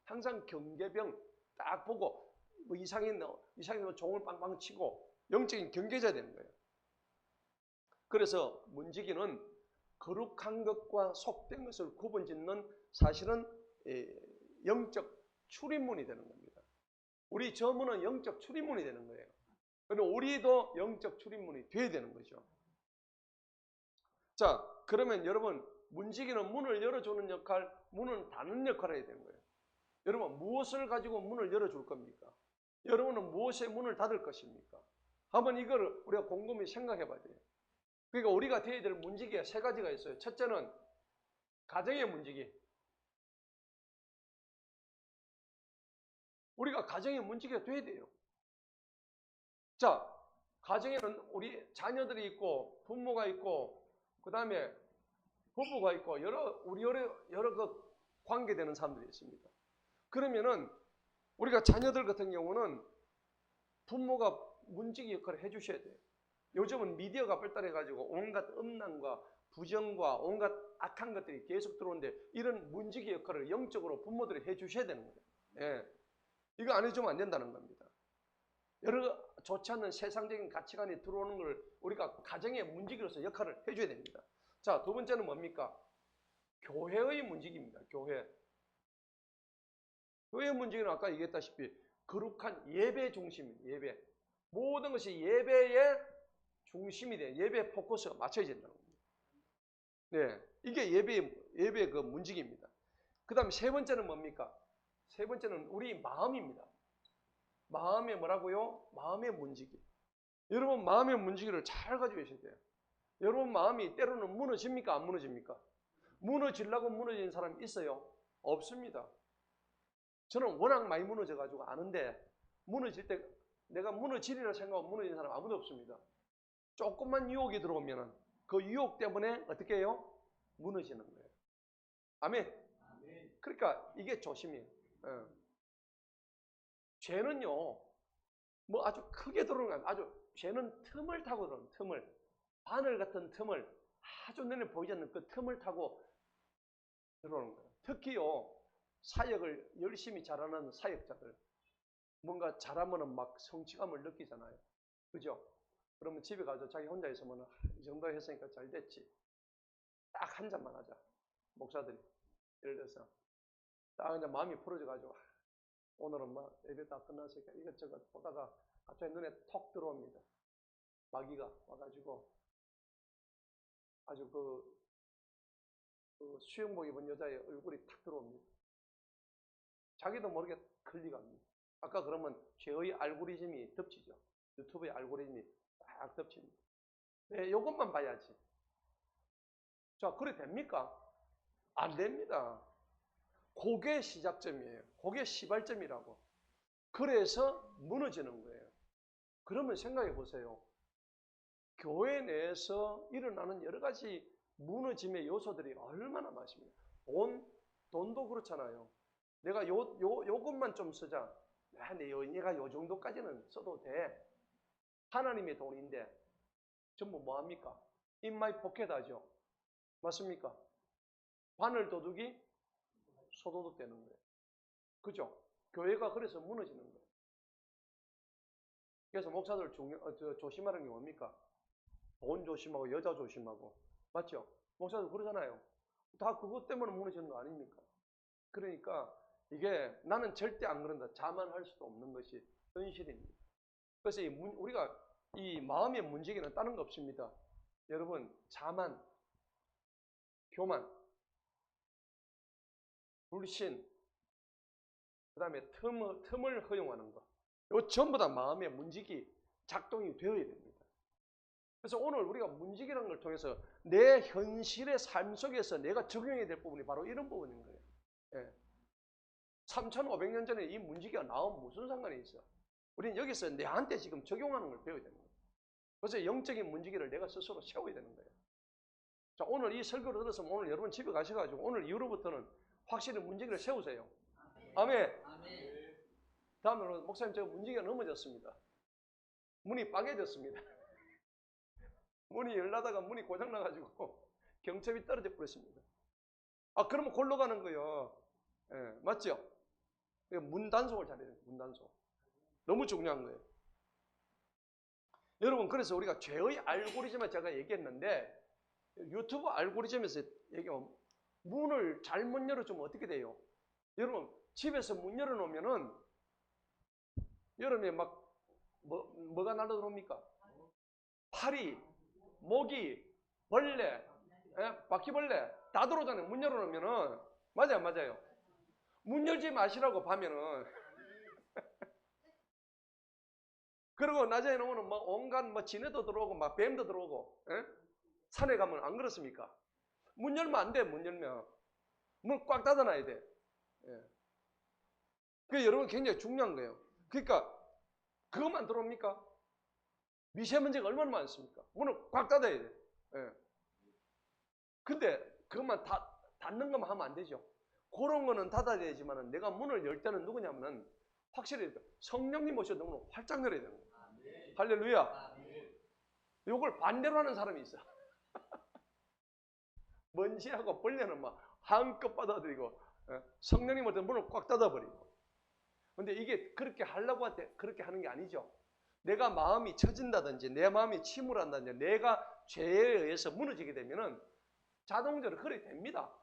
항상 경계병 딱 보고 뭐 이상인 종을 빵빵 치고 영적인 경계자 되는 거예요. 그래서 문지기는 거룩한 것과 속된 것을 구분짓는 사실은 영적 출입문이 되는 겁니다. 우리 저문은 영적 출입문이 되는 거예요. 그러면 우리도 영적 출입문이 돼야 되는 거죠. 자, 그러면 여러분 문지기는 문을 열어주는 역할, 문을 닫는 역할을 해야 되는 거예요. 여러분 무엇을 가지고 문을 열어줄 겁니까? 여러분은 무엇에 문을 닫을 것입니까? 한번 이걸 우리가 곰곰이 생각해 봐야 돼요. 그러니까 우리가 되어야 될 문지기가 세 가지가 있어요. 첫째는 가정의 문지기. 우리가 가정의 문지기가 돼야 돼요. 자, 가정에는 우리 자녀들이 있고 부모가 있고 그 다음에 부부가 있고 여러 그 관계되는 사람들이 있습니다. 그러면은 우리가 자녀들 같은 경우는 부모가 문지기 역할을 해주셔야 돼요. 요즘은 미디어가 발달해가지고 온갖 음란과 부정과 온갖 악한 것들이 계속 들어오는데 이런 문지기 역할을 영적으로 부모들이 해주셔야 되는 거예요. 예. 이거 안 해주면 안 된다는 겁니다. 여러 좋지 않는 세상적인 가치관이 들어오는 걸 우리가 가정의 문지기로서 역할을 해줘야 됩니다. 자, 두 번째는 뭡니까? 교회의 문지기입니다. 교회의 문지기는 아까 얘기했다시피 거룩한 예배 중심입니다. 예배. 모든 것이 예배의 중심이 돼. 예배 포커스가 맞춰야 된다는 겁니다. 네. 이게 예배의 그 문지기입니다. 그 다음에 세 번째는 뭡니까? 세 번째는 우리 마음입니다. 마음의 뭐라고요? 마음의 문지기. 여러분 마음의 문지기를 잘 가지고 계셔야 돼요. 여러분 마음이 때로는 무너집니까? 안 무너집니까? 무너지려고 무너지는 사람이 있어요? 없습니다. 저는 워낙 많이 무너져가지고 아는데 무너질 때 내가 무너지리라 생각하고 무너지는 사람 아무도 없습니다. 조금만 유혹이 들어오면 그 유혹 때문에 어떻게 해요? 무너지는 거예요. 아멘. 그러니까 이게 조심이에요. 죄는요, 뭐 아주 크게 들어오는 거 아니에요. 아주 죄는 틈을 타고 들어오는 틈을. 바늘 같은 틈을 아주 눈에 보이지 않는 그 틈을 타고 들어오는 거예요. 특히요, 사역을 열심히 잘하는 사역자들. 뭔가 잘하면 막 성취감을 느끼잖아요. 그죠? 그러면 집에 가서 자기 혼자 있으면 이 정도 했으니까 잘 됐지. 딱 한 잔만 하자. 목사들이. 예를 들어서. 딱 이제 마음이 풀어져가지고 오늘은 막 예배 다 끝났으니까 이것저것 보다가 갑자기 눈에 톡 들어옵니다. 마귀가 와가지고 아주 그 수영복 입은 여자의 얼굴이 탁 들어옵니다. 자기도 모르게 클릭합니다. 아까 그러면 죄의 알고리즘이 덮치죠. 유튜브의 알고리즘이 딱 덮칩니다. 네, 이것만 봐야지. 자, 그래 됩니까? 안 됩니다. 그게 시작점이에요. 그게 시발점이라고. 그래서 무너지는 거예요. 그러면 생각해 보세요. 교회 내에서 일어나는 여러 가지 무너짐의 요소들이 얼마나 많습니까? 돈도 그렇잖아요. 내가 요것만 좀 쓰자. 내가 요 정도까지는 써도 돼. 하나님의 돈인데 전부 뭐합니까? In my pocket 하죠. 맞습니까? 바늘 도둑이 소도둑 되는 거예요. 그죠? 교회가 그래서 무너지는 거예요. 그래서 목사들 조심하는 게 뭡니까? 돈 조심하고 여자 조심하고. 맞죠? 목사도 그러잖아요. 다 그것 때문에 무너지는 거 아닙니까? 그러니까 이게 나는 절대 안 그런다. 자만할 수도 없는 것이 현실입니다. 그래서 우리가 이 마음의 문제기는 다른 거 없습니다. 여러분, 자만, 교만, 불신, 그 다음에 틈을 허용하는 것. 이거 전부 다 마음의 문지기 작동이 되어야 됩니다. 그래서 오늘 우리가 문지기라는 걸 통해서 내 현실의 삶 속에서 내가 적용해야 될 부분이 바로 이런 부분인 거예요. 예. 3,500년 전에 이 문지기가 나오면 무슨 상관이 있어? 우리는 여기서 내한테 지금 적용하는 걸 배워야 되는 거예요. 그래서 영적인 문지기를 내가 스스로 세워야 되는 거예요. 자, 오늘 이 설교를 들었으면 오늘 여러분 집에 가셔가지고 오늘 이후로부터는 확실히 문지기를 세우세요. 아멘. 다음으로 목사님 제가 문지기가 넘어졌습니다. 문이 빠개졌습니다. 문이 열라다가 문이 고장나가지고 경첩이 떨어져 버렸습니다. 아, 그러면 골로 가는 거예요. 예, 맞죠? 문 단속을 잘해야 돼요. 문 단속. 너무 중요한 거예요. 여러분, 그래서 우리가 죄의 알고리즘을 제가 얘기했는데 유튜브 알고리즘에서 얘기하면 문을 잘못 열어주면 어떻게 돼요? 여러분, 집에서 문 열어놓으면은 여름에 막 뭐가 날아들어옵니까? 파리, 모기, 벌레, 바퀴벌레 다 들어오잖아요. 문 열어놓으면은. 맞아요, 맞아요. 문 열지 마시라고 밤에는. 그리고 낮에는 오면 뭐 온갖 뭐 지네도 들어오고 막 뱀도 들어오고. 산에 가면 안 그렇습니까? 문 열면 안 돼. 문 열면 문 꽉 닫아놔야 돼. 그게 여러분 굉장히 중요한 거예요. 그러니까 그것만 들어옵니까? 미세먼지가 얼마나 많습니까? 문을 꽉 닫아야 돼. 근데 그것만 닫는 것만 하면 안 되죠. 그런 거는 닫아야 되지만 내가 문을 열 때는 누구냐면은 확실히 성령님 오셔서 문을 활짝 열어야 되는 거예요. 할렐루야. 요걸 반대로 하는 사람이 있어. 먼지하고 벌레는 막 한껏 받아들이고 성령님 올 때 문을 꽉 닫아버리고. 근데 이게 그렇게 하려고 할 때 그렇게 하는 게 아니죠. 내가 마음이 처진다든지 내 마음이 침울한다든지 내가 죄에 의해서 무너지게 되면은 자동적으로 그렇게 됩니다.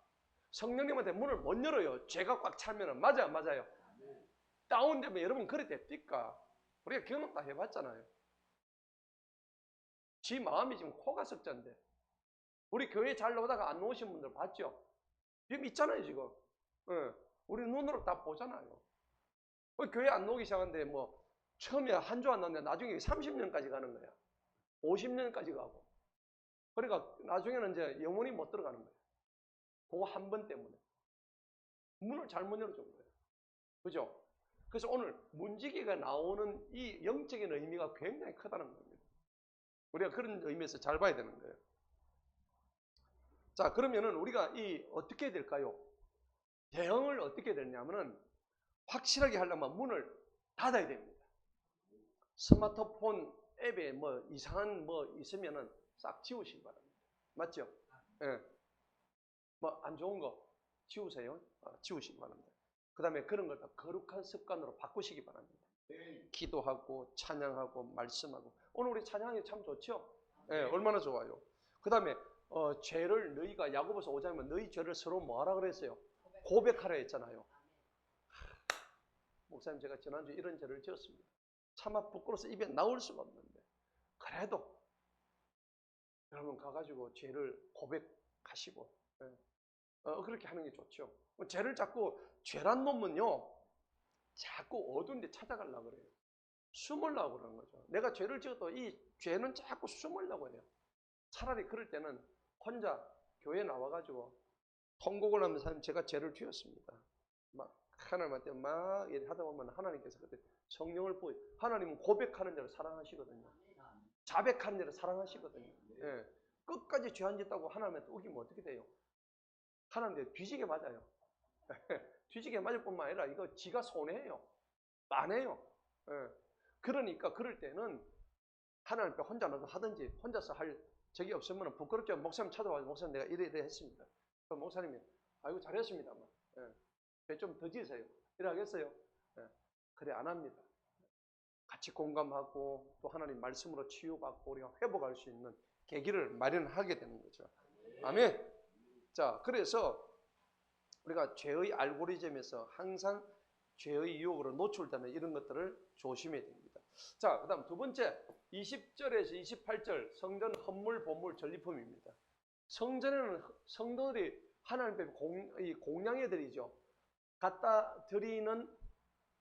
성령님한테 문을 못 열어요. 죄가 꽉 차면은. 맞아요. 다운되면 여러분 그렇게 됩니까? 우리가 경험 다 해봤잖아요. 지 마음이 지금 코가 석자인데 우리 교회 잘 나오다가 안 오신 분들 봤죠? 지금 있잖아요 지금. 우리 눈으로 다 보잖아요. 교회 안 오기 시작하는데 뭐 처음에 한 주 안 나오는데 나중에 30년까지 가는 거야. 50년까지 가고. 그러니까 나중에는 이제 영원히 못 들어가는 거예요. 그거 한 번 때문에. 문을 잘못 열어준 거예요. 그죠? 그래서 오늘 문지기가 나오는 이 영적인 의미가 굉장히 크다는 겁니다. 우리가 그런 의미에서 잘 봐야 되는 거예요. 자, 그러면은 우리가 어떻게 해야 될까요? 대응을 어떻게 해야 되냐면은 확실하게 하려면 문을 닫아야 됩니다. 스마트폰 앱에 뭐 이상한 뭐 있으면은 싹 지우시기 바랍니다. 맞죠? 예. 뭐 안 좋은 거 지우세요. 지우시기 바랍니다. 그 다음에 그런 걸 다 거룩한 습관으로 바꾸시기 바랍니다. 기도하고 찬양하고 말씀하고. 오늘 우리 찬양이 참 좋죠? 예, 얼마나 좋아요. 그 다음에 죄를 너희가 야고보서 5장이면 너희 죄를 서로 뭐하라 그랬어요? 고백하라 했잖아요. 목사님 제가 지난주에 이런 죄를 지었습니다. 차마 부끄러워서 입에 나올 수가 없는데 그래도 여러분 가가지고 죄를 고백하시고 그렇게 하는 게 좋죠. 죄를 자꾸 죄란 놈은요 자꾸 어두운 데 찾아가려고 그래요. 숨으려고 그러는 거죠. 내가 죄를 지어도 이 죄는 자꾸 숨으려고 해요. 차라리 그럴 때는 혼자 교회에 나와가지고 통곡을 하면서 제가 죄를 지었습니다. 막 하나님한테 막 하다 보면 하나님께서 그때 성령을 보여. 하나님은 고백하는 자를 사랑하시거든요. 자백하는 자를 사랑하시거든요. 예. 끝까지 죄 안 짓다고 하나님한테 우기면 어떻게 돼요? 하나님한테 뒤지게 맞아요. 뒤지게 맞을 뿐만 아니라 이거 지가 손해예요. 만해요. 예. 그러니까 그럴 때는 하나님 앞에 혼자 나서 하든지 혼자서 할 적이 없으면 부끄럽죠. 목사님 찾아와서 목사님 내가 이래 했습니다. 그럼 목사님이 아이고 잘했습니다. 예. 좀 더 지으세요. 이래 하겠어요? 예. 그래 안 합니다. 같이 공감하고 또 하나님 말씀으로 치유받고 우리가 회복할 수 있는 계기를 마련하게 되는 거죠. 아멘. 자, 그래서 우리가 죄의 알고리즘에서 항상 죄의 유혹으로 노출되는 이런 것들을 조심해야 됩니다. 자, 그 다음 두 번째 20절에서 28절 성전 헌물, 보물, 전리품입니다. 성전에는 성도들이 하나님 앞에 공양해 드리죠. 갖다 드리는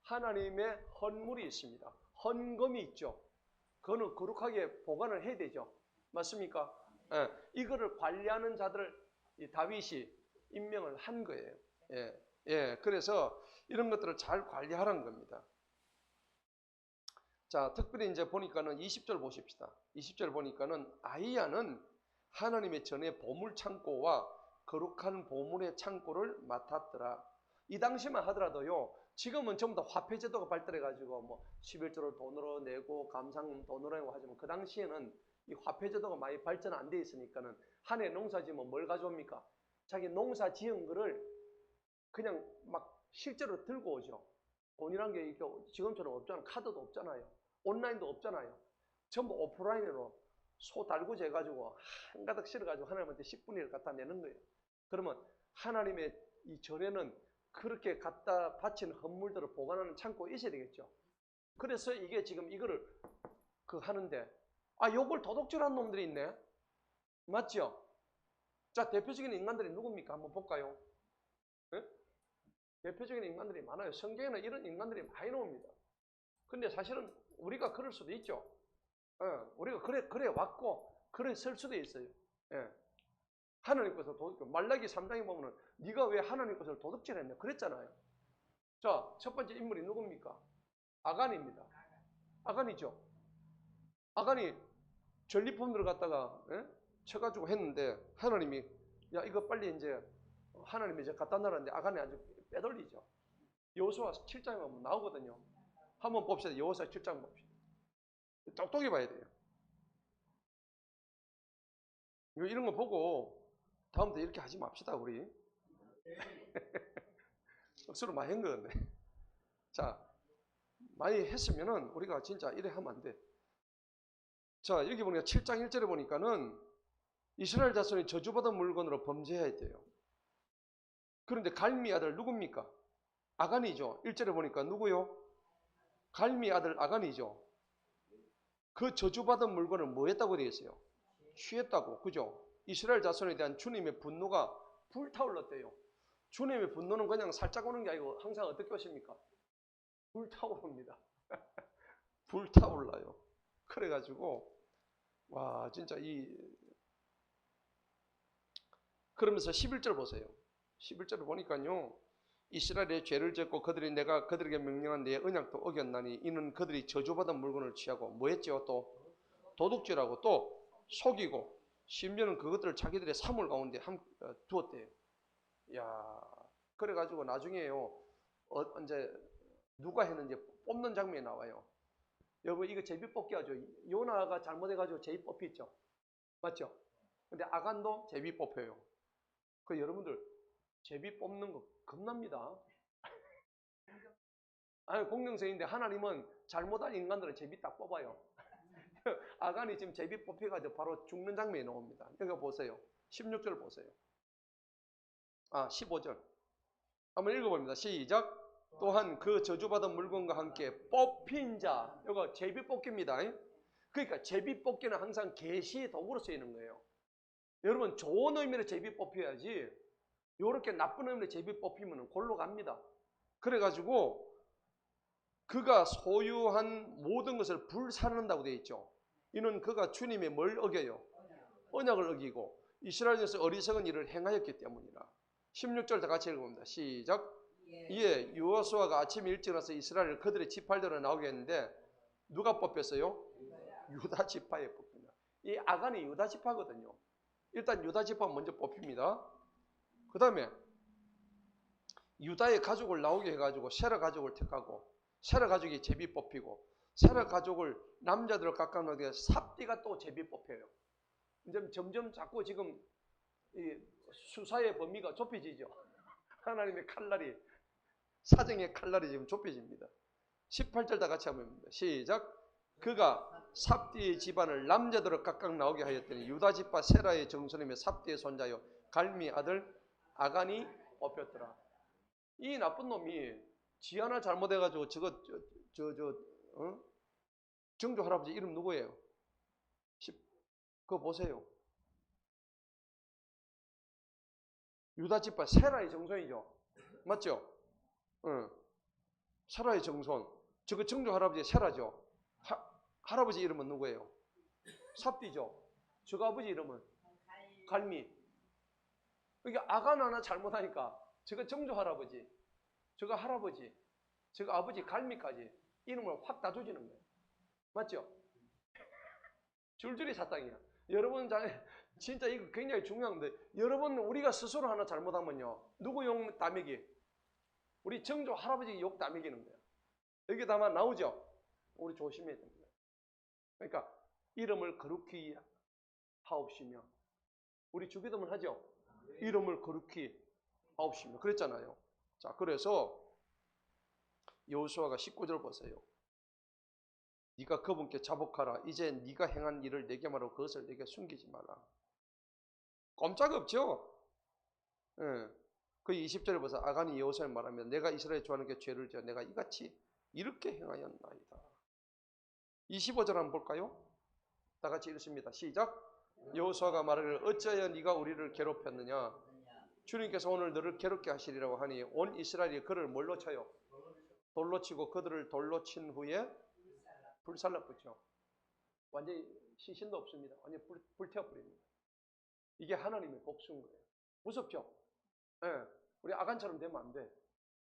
하나님의 헌물이 있습니다. 헌금이 있죠. 그거는 거룩하게 보관을 해야 되죠. 맞습니까? 예, 이거를 관리하는 자들을 다윗이 임명을 한 거예요. 예, 예, 그래서 이런 것들을 잘 관리하라는 겁니다. 자, 특별히 이제 보니까는 20절 보십시다. 20절 보니까는 아히야는 하나님의 전에 보물 창고와 거룩한 보물의 창고를 맡았더라. 이 당시만 하더라도요. 지금은 전부 다 화폐 제도가 발달해 가지고 뭐 11조를 돈으로 내고 감상 돈으로 내고 하지만 그 당시에는 이 화폐 제도가 많이 발전 안 돼 있으니까는 한 해 농사 지으면 뭘 가져옵니까? 자기 농사 지은 거를 그냥 막 실제로 들고 오죠. 돈이란 게 지금처럼 없잖아요. 카드도 없잖아요. 온라인도 없잖아요. 전부 오프라인으로 소 달구지 해가지고 한가득 실어가지고 하나님한테 10분의 1 갖다 내는 거예요. 그러면 하나님의 이 전에는 그렇게 갖다 바친 헌물들을 보관하는 창고가 있어야 되겠죠. 그래서 이게 지금 이거를 하는데 요걸 도둑질한 놈들이 있네. 맞죠? 자, 대표적인 인간들이 누굽니까? 한번 볼까요? 네? 대표적인 인간들이 많아요. 성경에는 이런 인간들이 많이 나옵니다. 근데 사실은 우리가 그럴 수도 있죠. 우리가 그래 왔고 그래 쓸 수도 있어요. 예. 하나님 것을 말라기 3장에 보면은 네가 왜 하나님 것을 도둑질했냐 그랬잖아요. 자, 첫 번째 인물이 누굽니까? 아간입니다. 아간이죠. 아간이 전리품들을 갖다가 쳐가지고 했는데 하나님이 야 이거 빨리 이제 하나님이 이제 갖다 놔라는데 아간이 아주 빼돌리죠. 여호수아 7장에 보면 나오거든요. 한번 봅시다. 여호수아 7장 봅시다. 똑똑히 봐야 돼요. 이런 거 보고 다음부터 이렇게 하지 맙시다 우리. 억수로 많이 한 거였네. 자, 많이 했으면은 우리가 진짜 이래 하면 안 돼. 자, 여기 보니까 7장 1절에 보니까는 이스라엘 자손이 저주받은 물건으로 범죄해야 돼요. 그런데 갈미 아들 누굽니까? 아간이죠. 1절에 보니까 누구요? 갈미 아들 아간이죠. 그 저주받은 물건을 뭐 했다고 되어 있어요? 취했다고. 그죠? 이스라엘 자손에 대한 주님의 분노가 불타올랐대요. 주님의 분노는 그냥 살짝 오는 게 아니고 항상 어떻게 오십니까? 불타오릅니다. 불타올라요. 그래가지고 와 진짜 그러면서 11절 보세요. 11절을 보니까요. 이스라엘의 죄를 졌고 내가 그들에게 명령한 내 언약도 어겼나니 이는 그들이 저주받은 물건을 취하고 뭐 했죠? 또 도둑질하고 또 속이고 심지어는 그것들을 자기들의 사물 가운데 두었대요. 야, 그래가지고 나중에요. 이제 누가 했는지 뽑는 장면이 나와요. 여러분 이거 제비 뽑기 하죠. 요나가 잘못해가지고 제비 뽑히죠. 맞죠? 근데 아간도 제비 뽑혀요. 그 여러분들 제비 뽑는 거 겁납니다. 아니 공경생인데 하나님은 잘못한 인간들은 제비 딱 뽑아요. 아간이 지금 제비 뽑혀가지고 바로 죽는 장면이 나옵니다. 여기 보세요. 16절 보세요. 15절. 한번 읽어봅니다. 시작. 또한 그 저주받은 물건과 함께 뽑힌 자. 이거 제비 뽑기입니다. 그러니까 제비 뽑기는 항상 계시의 도구로 쓰이는 거예요. 여러분 좋은 의미로 제비 뽑혀야지 이렇게 나쁜 의미로 제비 뽑히면 골로 갑니다. 그래가지고 그가 소유한 모든 것을 불사른다고 되어 있죠. 이는 그가 주님의 뭘 어겨요? 언약을 어기고 이스라엘에서 어리석은 일을 행하였기 때문이라. 16절 다 같이 읽어봅니다. 시작. 이에 여호수아가 아침 일찍 나서 이스라엘을 그들의 지파대로 나오게 했는데 누가 뽑혔어요? 유다 지파에 뽑힙니다. 이 아간이 유다 지파거든요. 일단 유다 지파 먼저 뽑힙니다. 그 다음에 유다의 가족을 나오게 해가지고 세라 가족을 택하고 세라 가족이 제비 뽑히고 세라 가족을 남자들을 각각 나오게 삽디가 또 제비 뽑혀요. 이제 점점 자꾸 지금 이 수사의 범위가 좁혀지죠. 하나님의 칼날이 사정의 칼날이 지금 좁혀집니다. 18절 다 같이 한번 봅니다. 시작. 그가 삽디의 집안을 남자들로 각각 나오게 하였더니 유다 집과 세라의 정손이며 삽디의 손자요 갈미 아들 아간이 뽑혔더라. 이 나쁜 놈이 지 하나 잘못해가지고 정조 할아버지 이름 누구예요? 그거 보세요. 유다 집과 세라의 정손이죠. 맞죠? 응. 세라의 정손. 저거 정조 할아버지 세라죠. 할아버지 이름은 누구예요? 삽디죠. 저거 아버지 이름은 갈미. 이게 아간 하나 잘못하니까 저거 정조 할아버지, 저거 할아버지, 저거 아버지 갈미까지 이름을 확 다 조지는 거예요. 맞죠? 줄줄이 사탕이야. 여러분 진짜 이거 굉장히 중요한데, 여러분 우리가 스스로 하나 잘못하면요, 누구 욕 다 먹이? 우리 정조 할아버지 욕 다 먹이는 거야. 여기 다마 나오죠? 우리 조심해야 됩니다. 그러니까 이름을 거룩히 하옵시며, 우리 주기도문 하죠? 이름을 거룩히 하옵시며 그랬잖아요. 자, 그래서 여호수아가 19절 보세요. 네가 그분께 자복하라. 이제 네가 행한 일을 내게 말하고 그것을 내게 숨기지 마라. 꼼짝없죠? 예. 그 20절에 보세요. 아간이 여호수아에 말하면 내가 이스라엘 주하나님께 죄를 지어 내가 이같이 이렇게 행하였나이다. 25절 한번 볼까요? 다 같이 읽습니다. 시작. 여호수아가 말하기를 어찌하여 네가 우리를 괴롭혔느냐? 주님께서 오늘 너를 괴롭게 하시리라고 하니 온 이스라엘이 그를 뭘로 쳐요? 돌로 치고 그들을 돌로 친 후에 불살라 붙죠. 완전히 시신도 없습니다. 완전히 불태워버립니다. 이게 하나님의 복수인 거예요. 무섭죠? 네. 우리 아간처럼 되면 안 돼.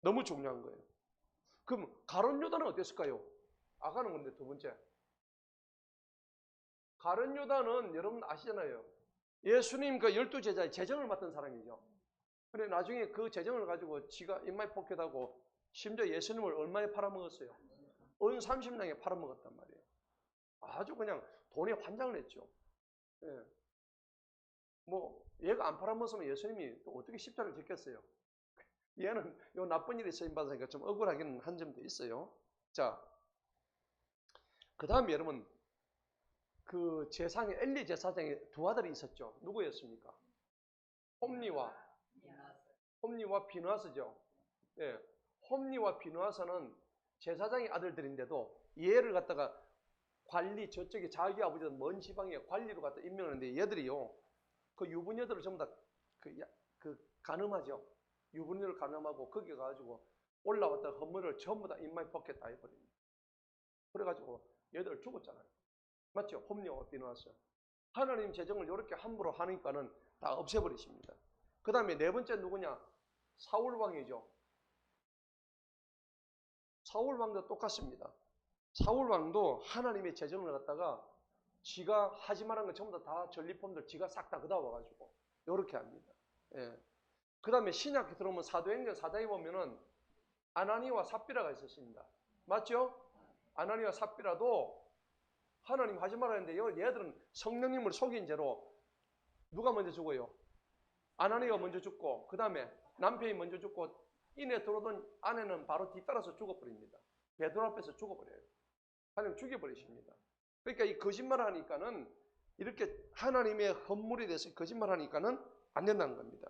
너무 중요한 거예요. 그럼 가룟 유다는 어땠을까요? 아간은 근데 두 번째. 가룟 유다는 여러분 아시잖아요. 예수님 그 12제자의 재정을 맡은 사람이죠. 근데 나중에 그 재정을 가지고 지가 입마에 포켓하고 심지어 예수님을 얼마에 팔아먹었어요? 은 30냥에 팔아먹었단 말이에요. 아주 그냥 돈에 환장을 했죠. 예. 뭐 얘가 안 팔아먹었으면 예수님이 또 어떻게 십자가를 지켰어요? 얘는 요 나쁜 일이 쓰임 받으니까 좀 억울하긴 한 점도 있어요. 자, 그 다음에 여러분 그 제상에 엘리 제사장에 두 아들이 있었죠. 누구였습니까? 홈리와 비느하스죠. 예. 홈리와 비느하스는 제사장의 아들들인데도 얘를 갖다가 관리, 저쪽에 자기 아버지는 먼 지방에 관리로 갖다 임명하는데 얘들이요, 그 유부녀들을 전부 다 간음하죠. 유부녀를 간음하고 거기 가가지고 올라왔다 헌물을 전부 다 인마에 포켓 다 해버립니다. 그래가지고 얘들 죽었잖아요. 맞죠? 홈리와 비느하스. 하나님 재정을 이렇게 함부로 하니까는 다 없애버리십니다. 그 다음에 네 번째 누구냐? 사울왕이죠. 사울왕도 똑같습니다. 사울왕도 하나님의 재정을 갖다가 지가 하지 말한 거 전부 다 전리품들 지가 싹 다 그다 와가지고 이렇게 합니다. 예. 그 다음에 신약에 들어오면 사도행전 4장에 보면은 아나니와 삽비라가 있었습니다. 맞죠? 아나니와 삽비라도 하나님 하지 말아야 하는데 얘들은 성령님을 속인 죄로 누가 먼저 죽어요? 아나니가 먼저 죽고 그 다음에 남편이 먼저 죽고 인에 들어오던 아내는 바로 뒤따라서 죽어버립니다. 베드로 앞에서 죽어버려요. 하나님 죽여버리십니다. 그러니까 이 거짓말 하니까는 이렇게 하나님의 헌물에 대해서 거짓말 하니까는 안 된다는 겁니다.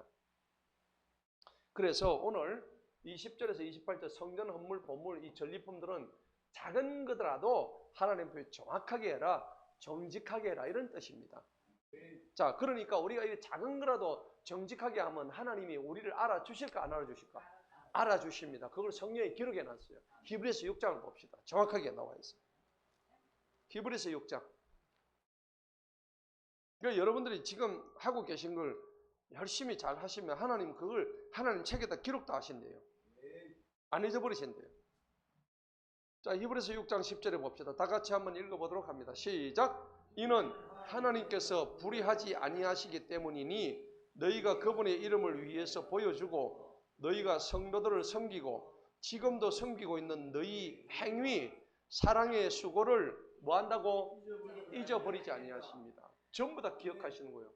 그래서 오늘 20절에서 28절 성전 헌물, 보물, 이 전리품들은 작은 거더라도 하나님 앞에 정확하게 해라, 정직하게 해라 이런 뜻입니다. 자, 그러니까 우리가 이 작은 거라도 정직하게 하면 하나님이 우리를 알아주실까 안 알아주실까? 알아주십니다. 그걸 성경에 기록해 놨어요. 히브리서 6장을 봅시다. 정확하게 나와 있어요. 히브리서 6장. 그러니까 여러분들이 지금 하고 계신 걸 열심히 잘 하시면 하나님 그걸 하나님 책에다 기록도 하신대요. 안 잊어버리신대요. 자, 히브리서 6장 10절에 봅시다. 다 같이 한번 읽어보도록 합니다. 시작. 이는 하나님께서 불의하지 아니하시기 때문이니 너희가 그분의 이름을 위해서 보여주고 너희가 성도들을 섬기고 지금도 섬기고 있는 너희 행위 사랑의 수고를 뭐한다고? 잊어버리지 아니하십니다. 전부 다 기억하시는 거예요.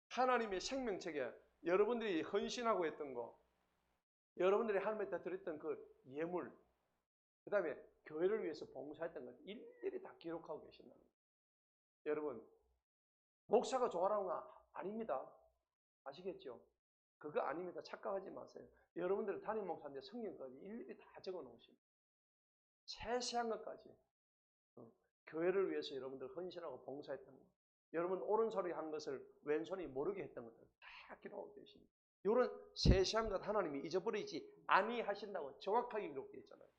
하나님의 생명책에 여러분들이 헌신하고 했던 거, 여러분들이 하나님한테 드렸던 그 예물, 그 다음에 교회를 위해서 봉사했던 것 일일이 다 기록하고 계신다는 거예요. 여러분, 목사가 좋아라는 거 아닙니다. 아시겠죠? 그거 아닙니다. 착각하지 마세요. 여러분들 담임 목사인데 성경까지 일일이 다 적어 놓으십니다. 세세한 것까지. 교회를 위해서 여러분들 헌신하고 봉사했던 것, 여러분 오른손이 한 것을 왼손이 모르게 했던 것들 다 기록하고 계십니다. 이런 세세한 것 하나님이 잊어버리지 아니하신다고 정확하게 기록되어 있잖아요.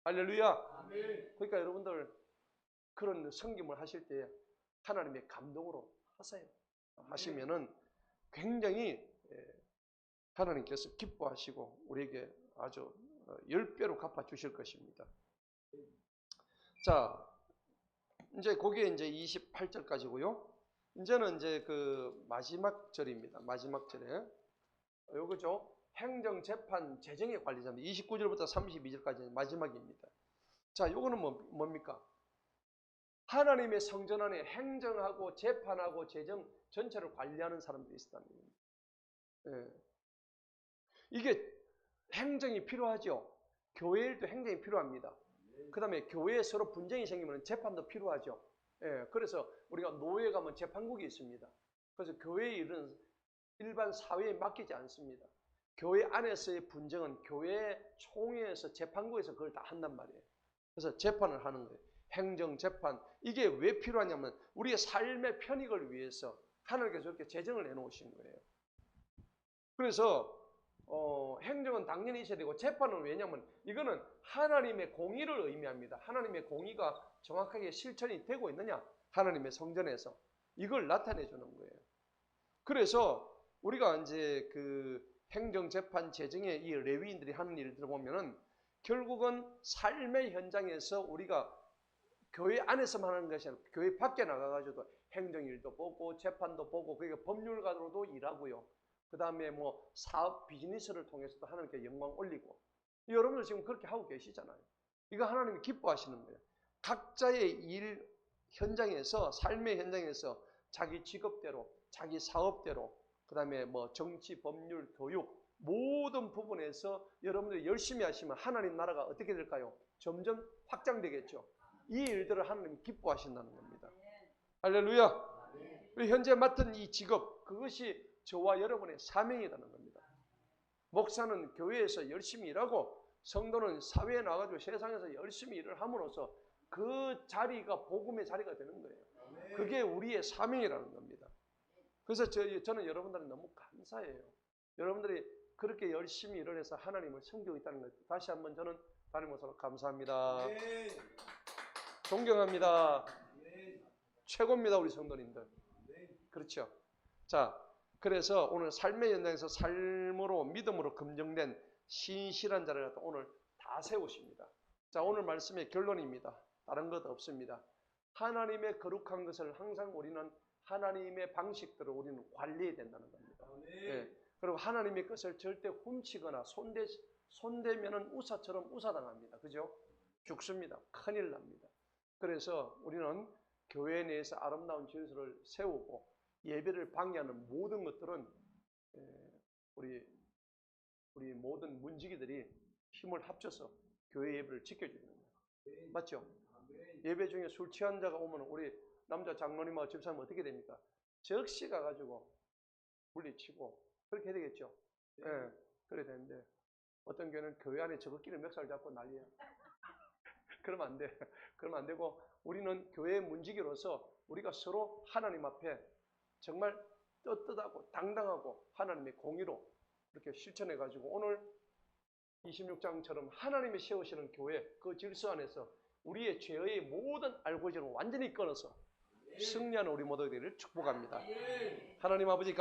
할렐루야. 아멘. 그러니까 여러분들 그런 섬김을 하실 때 하나님의 감동으로 하세요. 하시면은 굉장히 하나님께서 기뻐하시고 우리에게 아주 10배로 갚아주실 것입니다. 자, 이제 그게 이제 28절까지고요. 이제는 이제 그 마지막 절입니다. 마지막 절에 요거죠. 행정, 재판, 재정의 관리자입니다. 29절부터 32절까지 마지막입니다. 자, 요거는 뭡니까? 하나님의 성전 안에 행정하고 재판하고 재정 전체를 관리하는 사람들이 있다는 겁니다. 예. 이게 행정이 필요하죠. 교회 일도 행정이 필요합니다. 그 다음에 교회에 서로 분쟁이 생기면 재판도 필요하죠. 예. 그래서 우리가 노예 가면 재판국이 있습니다. 그래서 교회의 일은 일반 사회에 맡기지 않습니다. 교회 안에서의 분쟁은 교회 총회에서 재판국에서 그걸 다 한단 말이에요. 그래서 재판을 하는 거예요. 행정, 재판. 이게 왜 필요하냐면 우리의 삶의 편익을 위해서 하나님께서 이렇게 제정을 내놓으신 거예요. 그래서 행정은 당연히 있어야 되고 재판은 왜냐하면 이거는 하나님의 공의를 의미합니다. 하나님의 공의가 정확하게 실천이 되고 있느냐? 하나님의 성전에서 이걸 나타내 주는 거예요. 그래서 우리가 이제 그 행정, 재판, 재정의 이 레위인들이 하는 일들을 보면은 결국은 삶의 현장에서 우리가 교회 안에서만 하는 것이 아니라 교회 밖에 나가가지고 행정일도 보고 재판도 보고 그러니까 법률가로도 일하고요. 그 다음에 뭐 사업 비즈니스를 통해서도 하나님께 영광 올리고 여러분들 지금 그렇게 하고 계시잖아요. 이거 하나님이 기뻐하시는 거예요. 각자의 일 현장에서 삶의 현장에서 자기 직업대로 자기 사업대로 그 다음에 뭐 정치, 법률, 교육 모든 부분에서 여러분들이 열심히 하시면 하나님 나라가 어떻게 될까요? 점점 확장되겠죠. 이 일들을 하나님이 기뻐하신다는 겁니다. 할렐루야. 현재 맡은 이 직업 그것이 저와 여러분의 사명이라는 겁니다. 목사는 교회에서 열심히 일하고 성도는 사회에 나가지고 세상에서 열심히 일을 함으로써 그 자리가 복음의 자리가 되는 거예요. 그게 우리의 사명이라는 겁니다. 그래서 저는 여러분들은 너무 감사해요. 여러분들이 그렇게 열심히 일을 해서 하나님을 섬기고 있다는 것 다시 한번 저는 담임 목사로 감사합니다. 존경합니다. 최고입니다, 우리 성도님들. 그렇죠? 자, 그래서 오늘 삶의 현장에서 삶으로 믿음으로 검증된 신실한 자를 갖다 오늘 다 세우십니다. 자, 오늘 말씀의 결론입니다. 다른 것 없습니다. 하나님의 거룩한 것을 항상 우리는 하나님의 방식대로 우리는 관리해야 된다는 겁니다. 네. 그리고 하나님의 것을 절대 훔치거나 손대면은 우사처럼 우사당합니다. 그죠? 죽습니다. 큰일 납니다. 그래서 우리는 교회 내에서 아름다운 질서를 세우고 예배를 방해하는 모든 것들은 우리 모든 문지기들이 힘을 합쳐서 교회 예배를 지켜주는 거예요. 맞죠? 예배 중에 술 취한 자가 오면 우리 남자 장로님하고 집사님 어떻게 됩니까? 적시 가가지고 물리치고 그렇게 해야 되겠죠? 예, 그래야 되는데 어떤 교회는 교회 안에 저것끼리 멱살 잡고 난리야. 그러면 안 돼. 그러면 안 되고 우리는 교회의 문지기로서 우리가 서로 하나님 앞에 정말 떳떳하고 당당하고 하나님의 공의로 이렇게 실천해가지고 오늘 26장처럼 하나님이 세우시는 교회 그 질서 안에서 우리의 죄의 모든 알고지를 완전히 끊어서 승리하는 우리 모두들을 축복합니다. 하나님 아버지